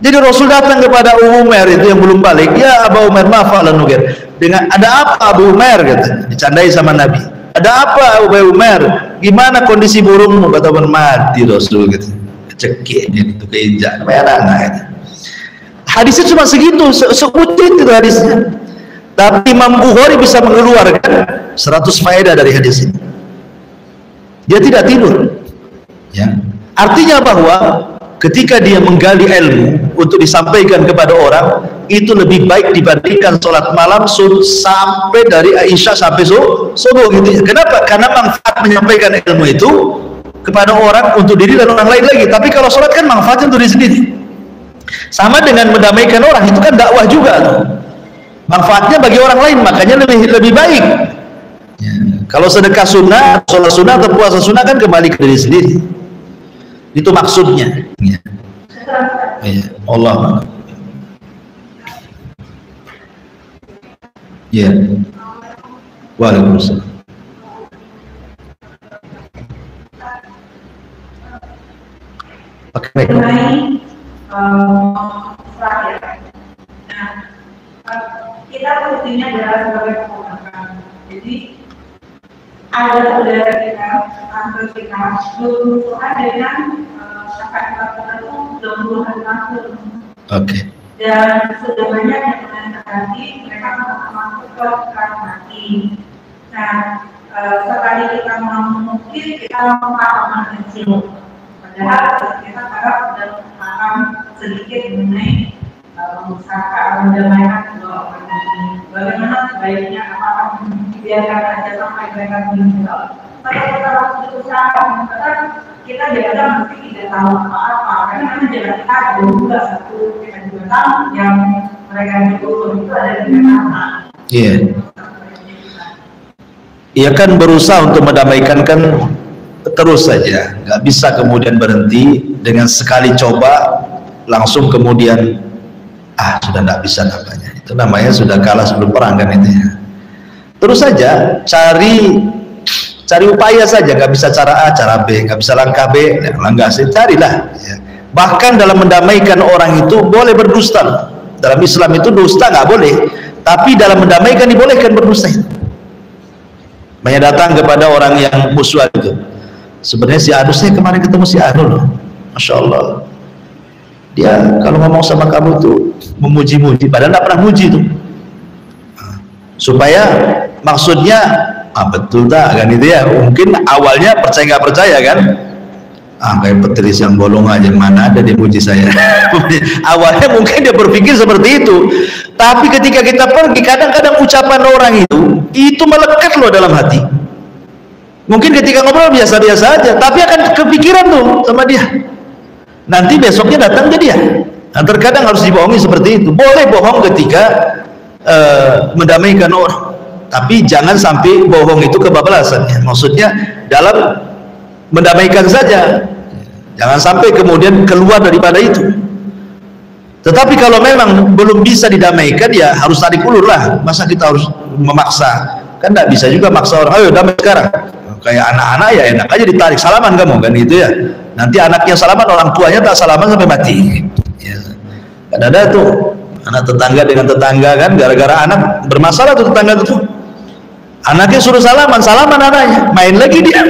Speaker 2: Jadi Rasul datang kepada Abu Umair itu yang belum balik, ya Abu Umair ma fa'ala Nughair. Dengan ada apa Abu Umair, kata, dicandai sama Nabi. Ada apa Abu Umair? Gimana kondisi burungmu? Kata mati Rasul gitu. Cekik dia itu keinjak namanya anak-anak gitu. Hadisnya cuma segitu, sekutit itu hadisnya. Tapi Imam Bukhari bisa mengeluarkan 100 faedah dari hadis ini. Dia tidak tidur ya. Artinya bahwa ketika dia menggali ilmu untuk disampaikan kepada orang, itu lebih baik dibandingkan sholat malam sampai dari Aisyah sampai subuh gitu ya. Kenapa? Karena manfaat menyampaikan ilmu itu kepada orang untuk diri dan orang lain lagi. Tapi kalau sholat kan manfaatnya untuk diri sendiri. Sama dengan mendamaikan orang, itu kan dakwah juga tuh. Manfaatnya bagi orang lain, makanya lebih baik ya. Kalau sedekah sunnah, sholat sunnah atau puasa sunnah kan kembali ke diri sendiri. Itu maksudnya ya. Ya, Allah ya. Waalaikumsalam. Oke.
Speaker 1: Kita fungsinya adalah sebagai pemohon. Jadi ada saudara kita, tante kita, berusaha dengan kakak kita itu 20 hari langsung.
Speaker 2: Oke.
Speaker 1: Dan sudah banyak yang menandatangani mereka masuk ke kelas mati. Nah, sekali kita mungkin kita pemahaman kecil. Padahal kita harap sudah paham sedikit mengenai usaha mendamaikan kedua orang ini. Bagaimana sebaiknya, apakah dibiarkan aja sampai mereka meninggal? Kalau kita harus berusaha, kita biasa mesti tidak tahu apa-apa, karena jalan kita ada juga satu kita juga tahu yang mereka itu ada di mana.
Speaker 2: Iya. Ia kan berusaha untuk mendamaikan kan terus saja, nggak bisa kemudian berhenti dengan sekali coba langsung kemudian sudah nggak bisa namanya. Itu Itu namanya sudah kalah sebelum perang kan itu ya. Terus saja cari upaya saja, nggak bisa cara A, cara B, nggak bisa langkah B, langkah C, carilah. Ya. Bahkan dalam mendamaikan orang itu boleh berdusta. Dalam Islam itu dusta nggak boleh, tapi dalam mendamaikan dibolehkan berdusta. Banyak datang kepada orang yang musuh itu. Sebenarnya si Anu, saya kemarin ketemu si Anu loh, Masya Allah. Dia kalau ngomong sama kamu tuh memuji-muji, padahal nggak pernah muji tuh. Supaya maksudnya, betul tak kan itu ya? Mungkin awalnya percaya nggak percaya kan? Kayak petelis yang bolong aja, mana ada dia muji saya. Awalnya mungkin dia berpikir seperti itu, tapi ketika kita pergi, kadang-kadang ucapan orang itu melekat loh dalam hati. Mungkin ketika ngobrol biasa-biasa aja, tapi akan kepikiran tuh sama dia. Nanti besoknya datang ke dia. Nah, terkadang harus dibohongi seperti itu. Boleh bohong ketika mendamaikan orang, tapi jangan sampai bohong itu kebablasan. Maksudnya dalam mendamaikan saja, jangan sampai kemudian keluar daripada itu. Tetapi kalau memang belum bisa didamaikan, ya harus tarik ulur lah. Masa kita harus memaksa? Kan tidak bisa juga maksa orang, ayo damai sekarang. Kayak anak-anak ya enak aja ditarik, salaman kamu kan gitu ya. Nanti anaknya salaman, orang tuanya tak salaman sampai mati. Ya. Kan ada tuh anak tetangga dengan tetangga kan, gara-gara anak bermasalah tuh tetangga itu. Anaknya suruh salaman anaknya, main lagi dia.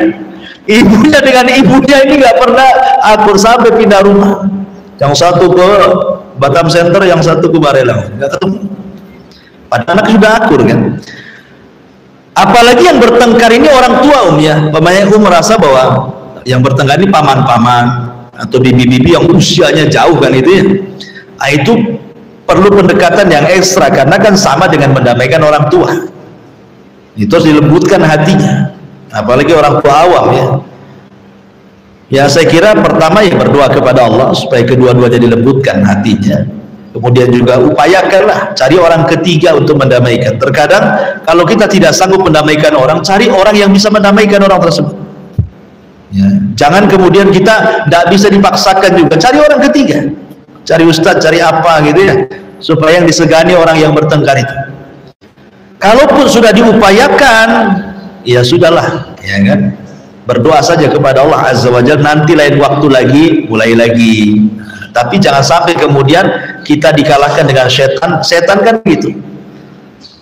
Speaker 2: Ibunya dengan ibunya ini nggak pernah akur sampai pindah rumah. Yang satu ke Batam Center, yang satu ke Barelang, nggak ketemu. Padahal anak sudah akur kan. Apalagi yang bertengkar ini orang tua ya. Pemainnya merasa bahwa yang bertengkar ini paman-paman atau bibi-bibi yang usianya jauh kan itu ya. Nah, itu perlu pendekatan yang ekstra karena kan sama dengan mendamaikan orang tua. Itu harus dilembutkan hatinya. Apalagi orang tua awam ya. Ya saya kira pertama ya berdoa kepada Allah supaya kedua-duanya dilembutkan hatinya. Kemudian juga upayakanlah cari orang ketiga untuk mendamaikan. Terkadang kalau kita tidak sanggup mendamaikan orang, cari orang yang bisa mendamaikan orang tersebut. Ya, jangan kemudian kita tidak bisa dipaksakan juga. Cari orang ketiga, cari ustadz, cari apa gitu ya, supaya yang disegani orang yang bertengkar itu. Kalaupun sudah diupayakan, ya sudahlah, ya kan. Berdoa saja kepada Allah Azza wa Jalla, nanti lain waktu lagi mulai lagi. Tapi jangan sampai kemudian kita dikalahkan dengan setan. Setan kan gitu.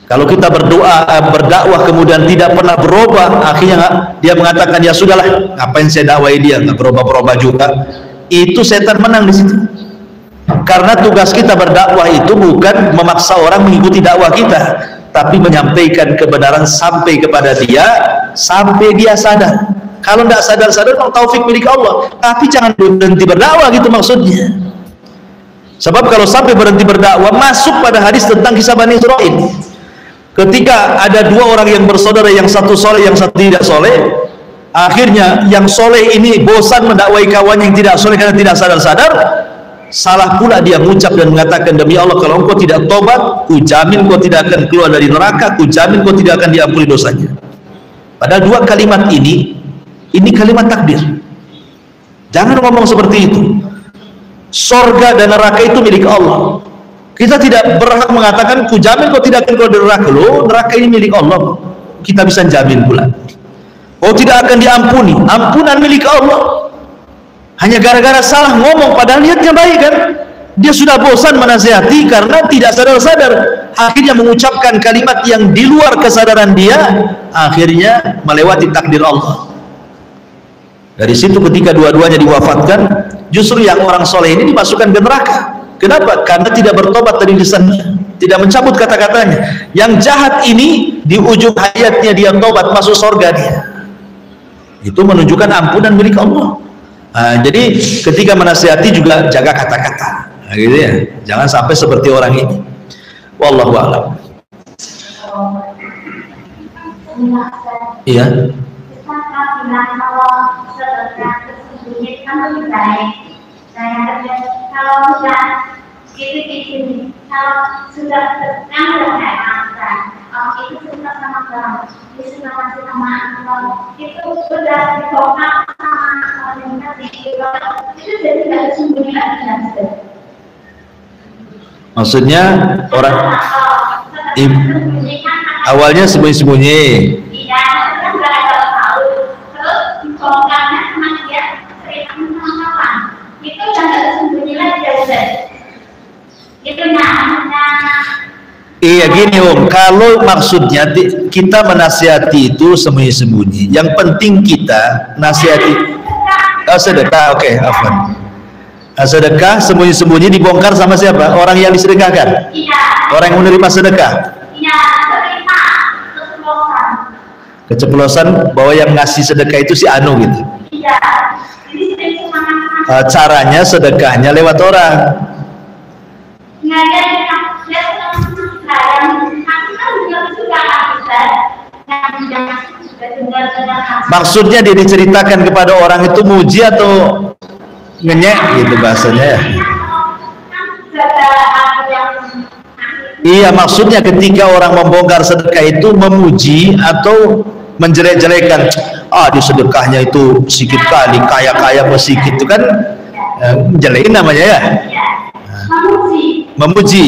Speaker 2: Kalau kita berdoa, berdakwah kemudian tidak pernah berubah, akhirnya dia mengatakan ya sudahlah, ngapain saya dakwai dia, nggak berubah-berubah juga. Itu setan menang di situ. Karena tugas kita berdakwah itu bukan memaksa orang mengikuti dakwah kita, tapi menyampaikan kebenaran sampai kepada dia, sampai dia sadar. Kalau tidak sadar-sadar, taufik milik Allah. Tapi jangan berhenti berdakwah gitu maksudnya. Sebab kalau sampai berhenti berdakwah, masuk pada hadis tentang kisah Bani Israil. Ketika ada dua orang yang bersaudara, yang satu soleh, yang satu tidak soleh, akhirnya yang soleh ini bosan mendakwai kawan yang tidak soleh karena tidak sadar-sadar. Salah pula dia mengucap dan mengatakan, demi Allah kalau engkau tidak tobat, ku jamin kau tidak akan keluar dari neraka, ku jamin kau tidak akan diampuni dosanya. Padahal dua kalimat ini kalimat takdir. Jangan ngomong seperti itu. Sorga dan neraka itu milik Allah. Kita tidak berhak mengatakan ku jamin kau tidak akan keluar dari neraka. Loh, neraka ini milik Allah. Kita bisa jamin pula. Kau tidak akan diampuni. Ampunan milik Allah. Hanya gara-gara salah ngomong padahal niatnya baik kan. Dia sudah bosan menasihati karena tidak sadar-sadar. Akhirnya mengucapkan kalimat yang di luar kesadaran dia. Akhirnya melewati takdir Allah. Dari situ ketika dua-duanya diwafatkan, justru yang orang soleh ini dimasukkan ke neraka. Kenapa? Karena tidak bertobat dari lisannya, tidak mencabut kata-katanya. Yang jahat ini di ujung hayatnya dia tobat, masuk surga dia. Itu menunjukkan ampunan milik Allah. Jadi ketika menasihati juga jaga kata-kata, gitu ya. Jangan sampai seperti orang ini. Wallahu a'lam. Iya.
Speaker 1: Kalau sudah gitu, kalau sudah itu sudah sama kamu, itu sama itu sudah dibongkar sama itu jadi tidak sembunyi lagi.
Speaker 2: Maksudnya orang Awalnya sembunyi-sembunyi.
Speaker 1: Iya, kan nggak ada tahu. Terus dibongkarnya sama dia cerita sama kawan. Itu udah nggak sembunyi lagi ya udah. Itu namanya.
Speaker 2: Iya gini kalau maksudnya kita menasihati itu sembunyi-sembunyi. Yang penting kita nasihati. Sedekah, oke, afwan. Sedekah sembunyi-sembunyi dibongkar sama siapa? Orang yang disedekahkan.
Speaker 1: Iya.
Speaker 2: Orang yang menerima sedekah.
Speaker 1: Iya, terima keceplosan.
Speaker 2: Keceplosan bahwa yang ngasih sedekah itu si Anu gitu.
Speaker 1: Iya. Jadi sering semangat.
Speaker 2: Caranya sedekahnya lewat orang.
Speaker 1: Nggak ada yang
Speaker 2: maksudnya dia diceritakan kepada orang itu muji atau ngenyek gitu bahasanya ya. Iya maksudnya ketika orang membongkar sedekah itu memuji atau menjelek-jelekan, di sedekahnya itu sedikit kali, kaya-kaya sedikit itu kan jelekin namanya ya. Memuji.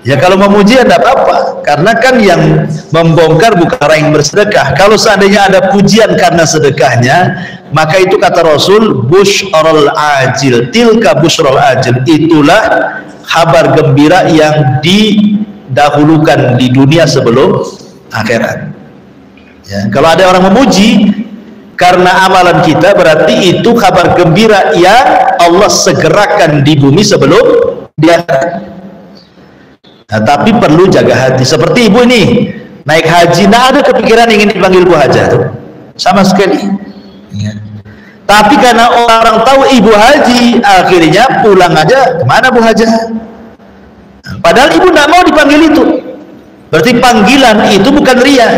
Speaker 2: Ya kalau memuji ada apa-apa, karena kan yang membongkar bukan orang yang bersedekah. Kalau seandainya ada pujian karena sedekahnya, maka itu kata Rasul busyrul ajil, tilka busyrul ajil, itulah kabar gembira yang didahulukan di dunia sebelum akhirat. Ya, kalau ada orang memuji karena amalan kita, berarti itu kabar gembira yang Allah segerakan di bumi sebelum dia. Nah, tapi perlu jaga hati. Seperti ibu ini naik haji, tidak ada kepikiran ingin dipanggil Bu Haja tuh, sama sekali. Ya. Tapi karena orang tahu ibu haji, akhirnya pulang aja, kemana Bu Haja? Padahal ibu tidak mau dipanggil itu. Berarti panggilan itu bukan ria,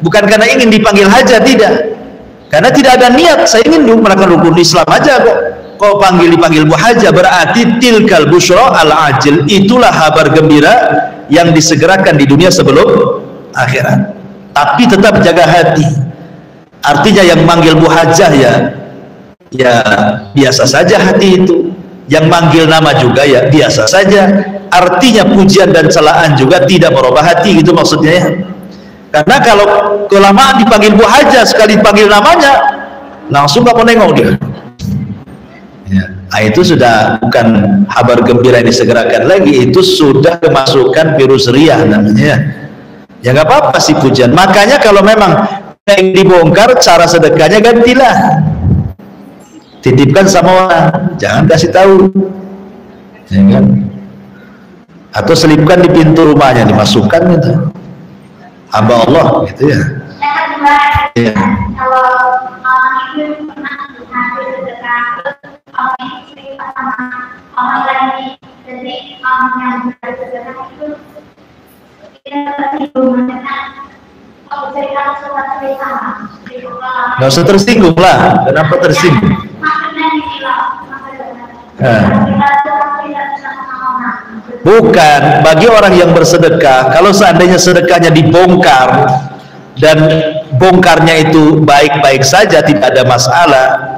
Speaker 2: bukan karena ingin dipanggil Haja, tidak. Karena tidak ada niat, saya ingin melakukan rukun Islam aja kok. Kok dipanggil Bu Haja, berarti tilkal busyra al ajil, itulah kabar gembira yang disegerakan di dunia sebelum akhirat. Tapi tetap jaga hati. Artinya yang manggil Bu Hajah ya biasa saja hati itu. Yang manggil nama juga ya biasa saja. Artinya pujian dan celaan juga tidak merubah hati, gitu maksudnya ya. Karena kalau kelamaan dipanggil Bu Hajah, sekali dipanggil namanya langsung gak mau nengok dia. Ya, itu sudah bukan kabar gembira yang disegerakan lagi, itu sudah kemasukan virus riah namanya. Ya nggak apa-apa sih pujian. Makanya kalau memang yang dibongkar, cara sedekahnya gantilah, titipkan sama orang, jangan kasih tahu, ya kan? Atau selipkan di pintu rumahnya, dimasukkan gitu, hamba Allah gitu ya. Ya.
Speaker 1: Kalau itu pernah sedekah orang istri sama orang lain, jadi orang yang bersedekah itu kita tersinggung dengan cerita cerita.
Speaker 2: Nggak usah tersinggung lah. Kenapa tersinggung?
Speaker 1: Maksudnya
Speaker 2: bukan bagi orang yang bersedekah. Kalau seandainya sedekahnya dibongkar dan bongkarnya itu baik-baik saja, tidak ada masalah,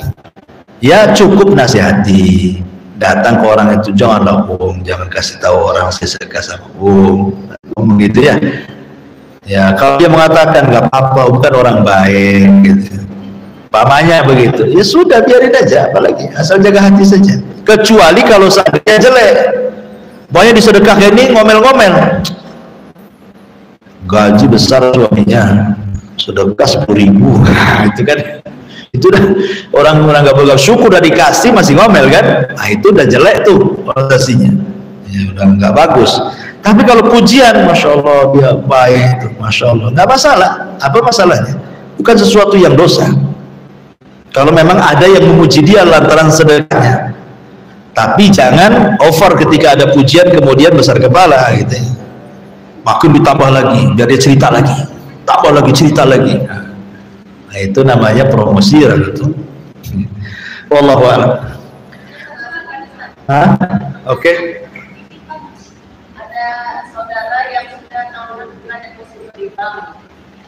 Speaker 2: ya cukup nasihati, datang ke orang itu, janganlah jangan kasih tahu orang saya sedekah sama begitu ya. Ya kalau dia mengatakan nggak apa-apa, bukan orang baik gitu, pamannya begitu, ya sudah biarin aja, apalagi asal jaga hati saja. Kecuali kalau seandainya jelek, banyak disedekah ini ngomel-ngomel, gaji besar suaminya, sedekah 10.000, itu kan, itu udah orang-orang nggak boleh syukur, udah dikasih masih ngomel kan, nah itu udah jelek tuh orientasinya, ya udah nggak bagus. Tapi kalau pujian, masya Allah dia baik tuh, masya Allah, nggak masalah. Apa masalahnya? Bukan sesuatu yang dosa. Kalau memang ada yang memuji dia lantaran sedekahnya, tapi jangan over ketika ada pujian kemudian besar kepala gitu. Makin ditambah lagi, biar dia cerita lagi, tambah lagi, cerita lagi. Nah itu namanya promosi gitu. Wallahu a'lam. Oke.
Speaker 3: Ada saudara yang sudah tahun bulan deposito di bank.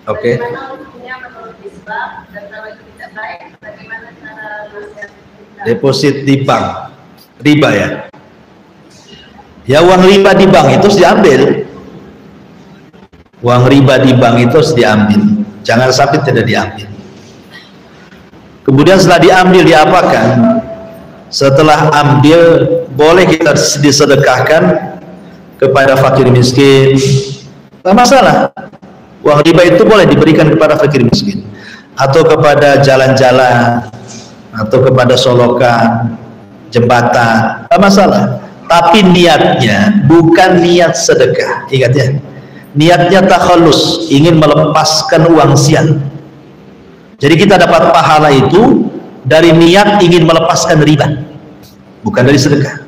Speaker 2: Oke.
Speaker 3: Bagaimana hukumnya menurut Islam, dan kalau itu tidak baik, bagaimana cara nasihat kita?
Speaker 2: Deposit di bank, riba ya? Ya uang riba di bank itu harus diambil. Uang riba di bank itu harus diambil, jangan sampai tidak diambil. Kemudian setelah diambil diapakan? Setelah ambil boleh kita disedekahkan kepada fakir miskin, tidak masalah. Uang riba itu boleh diberikan kepada fakir miskin, atau kepada jalan-jalan, atau kepada solokan, jembatan, tidak masalah. Tapi niatnya bukan niat sedekah, ingat ya. Niatnya takhallus, ingin melepaskan uang sial. Jadi kita dapat pahala itu dari niat ingin melepaskan riba, bukan dari sedekah.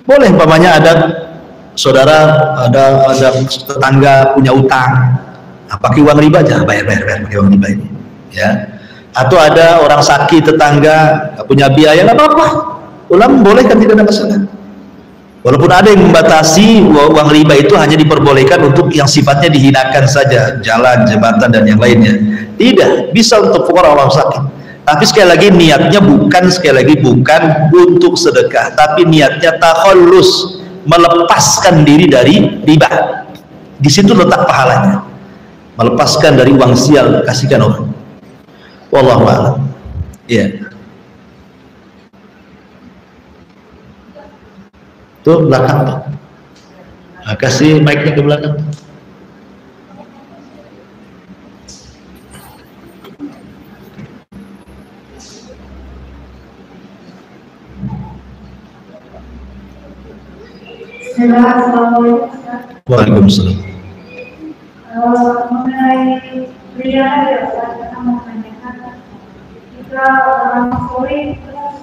Speaker 2: Boleh umpamanya ada saudara, ada tetangga punya utang, nah, pakai uang riba aja, bayar pakai uang riba ini, ya. Atau ada orang sakit tetangga punya biaya, nggak apa-apa, ulama boleh kan, tidak ada masalah. Walaupun ada yang membatasi uang riba itu hanya diperbolehkan untuk yang sifatnya dihinakan saja, jalan, jembatan dan yang lainnya. Tidak, bisa untuk fuqara orang sakit. Tapi sekali lagi niatnya bukan untuk sedekah, tapi niatnya takhallus, melepaskan diri dari riba. Di situ letak pahalanya. Melepaskan dari uang sial, kasihkan orang. Wallahu a'lam. Iya. Tuh belakang tuh. Nah, kasih mic-nya ke belakang.
Speaker 1: Assalamualaikum.
Speaker 2: Waalaikumsalam.
Speaker 1: Mengenai pria ya, saya mau menanyakan jika orang sore terus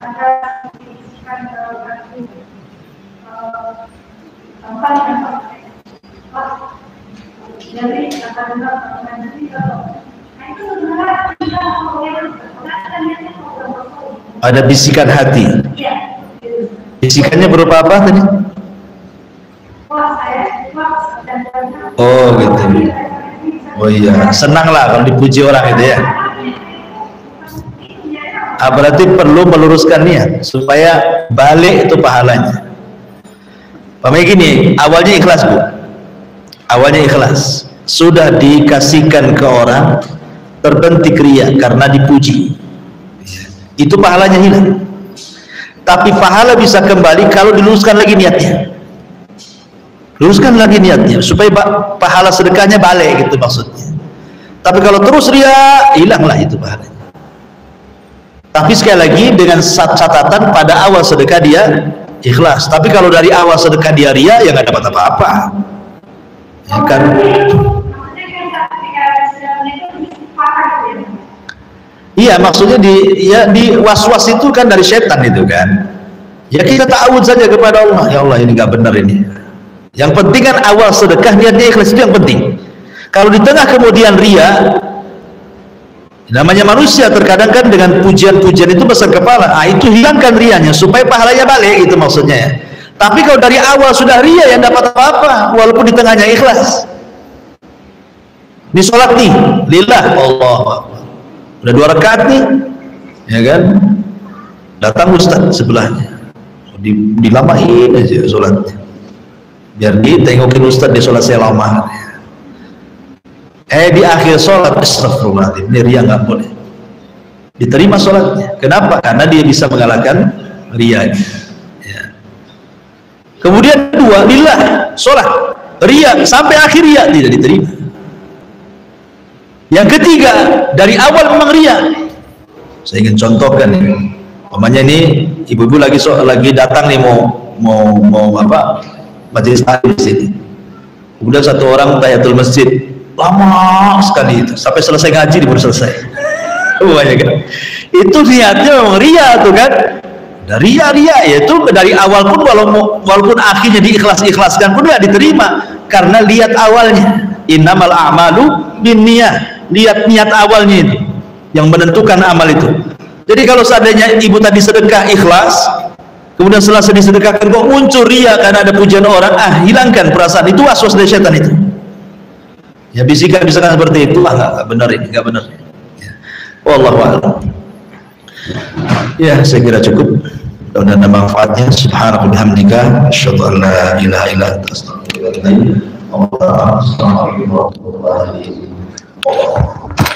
Speaker 1: ada bisikan berarti apa yang jadi akan nanti kalau itu sebenarnya
Speaker 2: ada bisikan hati. Bisikannya berupa apa tadi? Oh gitu. Oh iya, senanglah kalau dipuji orang itu ya. Berarti perlu meluruskan niat supaya balik itu pahalanya. Pamanya gini, awalnya ikhlas bu, awalnya ikhlas, sudah dikasihkan ke orang, terbentik riya karena dipuji, itu pahalanya hilang. Tapi pahala bisa kembali kalau diluruskan lagi niatnya. Luruskan lagi niatnya supaya pahala sedekahnya balik gitu maksudnya. Tapi kalau terus ria, hilanglah itu pahalanya. Tapi sekali lagi dengan catatan pada awal sedekah dia ikhlas. Tapi kalau dari awal sedekah dia ria, ya nggak dapat apa-apa. Ya kan? Iya, maksudnya di was-was itu kan dari setan itu kan. Ya kita ta'awud saja kepada Allah. Ya Allah, ini nggak benar ini. Yang penting kan awal sedekah niatnya ikhlas, itu yang penting. Kalau di tengah kemudian ria, namanya manusia terkadang kan dengan pujian-pujian itu besar kepala, itu hilangkan rianya supaya pahalanya balik, itu maksudnya ya. Tapi kalau dari awal sudah ria, yang dapat apa-apa walaupun di tengahnya ikhlas. Ini sholat nih lillah, Allah udah 2 rakaat nih, ya kan, datang ustaz sebelahnya, dilamain aja sholatnya biar ditengokin ustaz di sholat saya lama. Di akhir sholat, astagfirullahaladzim, ini ria nggak boleh, diterima sholatnya. Kenapa? Karena dia bisa mengalahkan rianya ya. Kemudian 2, lillah, sholat ria sampai akhir ria, tidak diterima. Yang ketiga, dari awal memang ria. Saya ingin contohkan ini, umpamanya ini ibu-ibu lagi datang nih mau apa, majelis taklim di sini. Kemudian satu orang tahiyatul masjid lama sekali itu, sampai selesai ngaji baru selesai. Kan? Itu niatnya memang ria tuh kan. Dari ria yaitu dari awal pun walaupun akhirnya diikhlaskan pun nggak diterima karena lihat awalnya. Innamal a'malu binniyah. Lihat niat awalnya itu yang menentukan amal itu. Jadi kalau seandainya ibu tadi sedekah ikhlas, kemudian setelah disedekahkan kok muncul ria karena ada pujian orang, hilangkan perasaan itu, waswas dari setan itu. Ya bisikan seperti itu, nggak benar ini, nggak benar. Ya. Wallahu a'lam. Ya, saya kira cukup. Dan ada manfaatnya. Subhanallah bihamdika, asyhadu an la ilaha illa anta, astaghfiruka wa atubu ilaik.
Speaker 4: Assalamualaikum warahmatullahi wabarakatuh.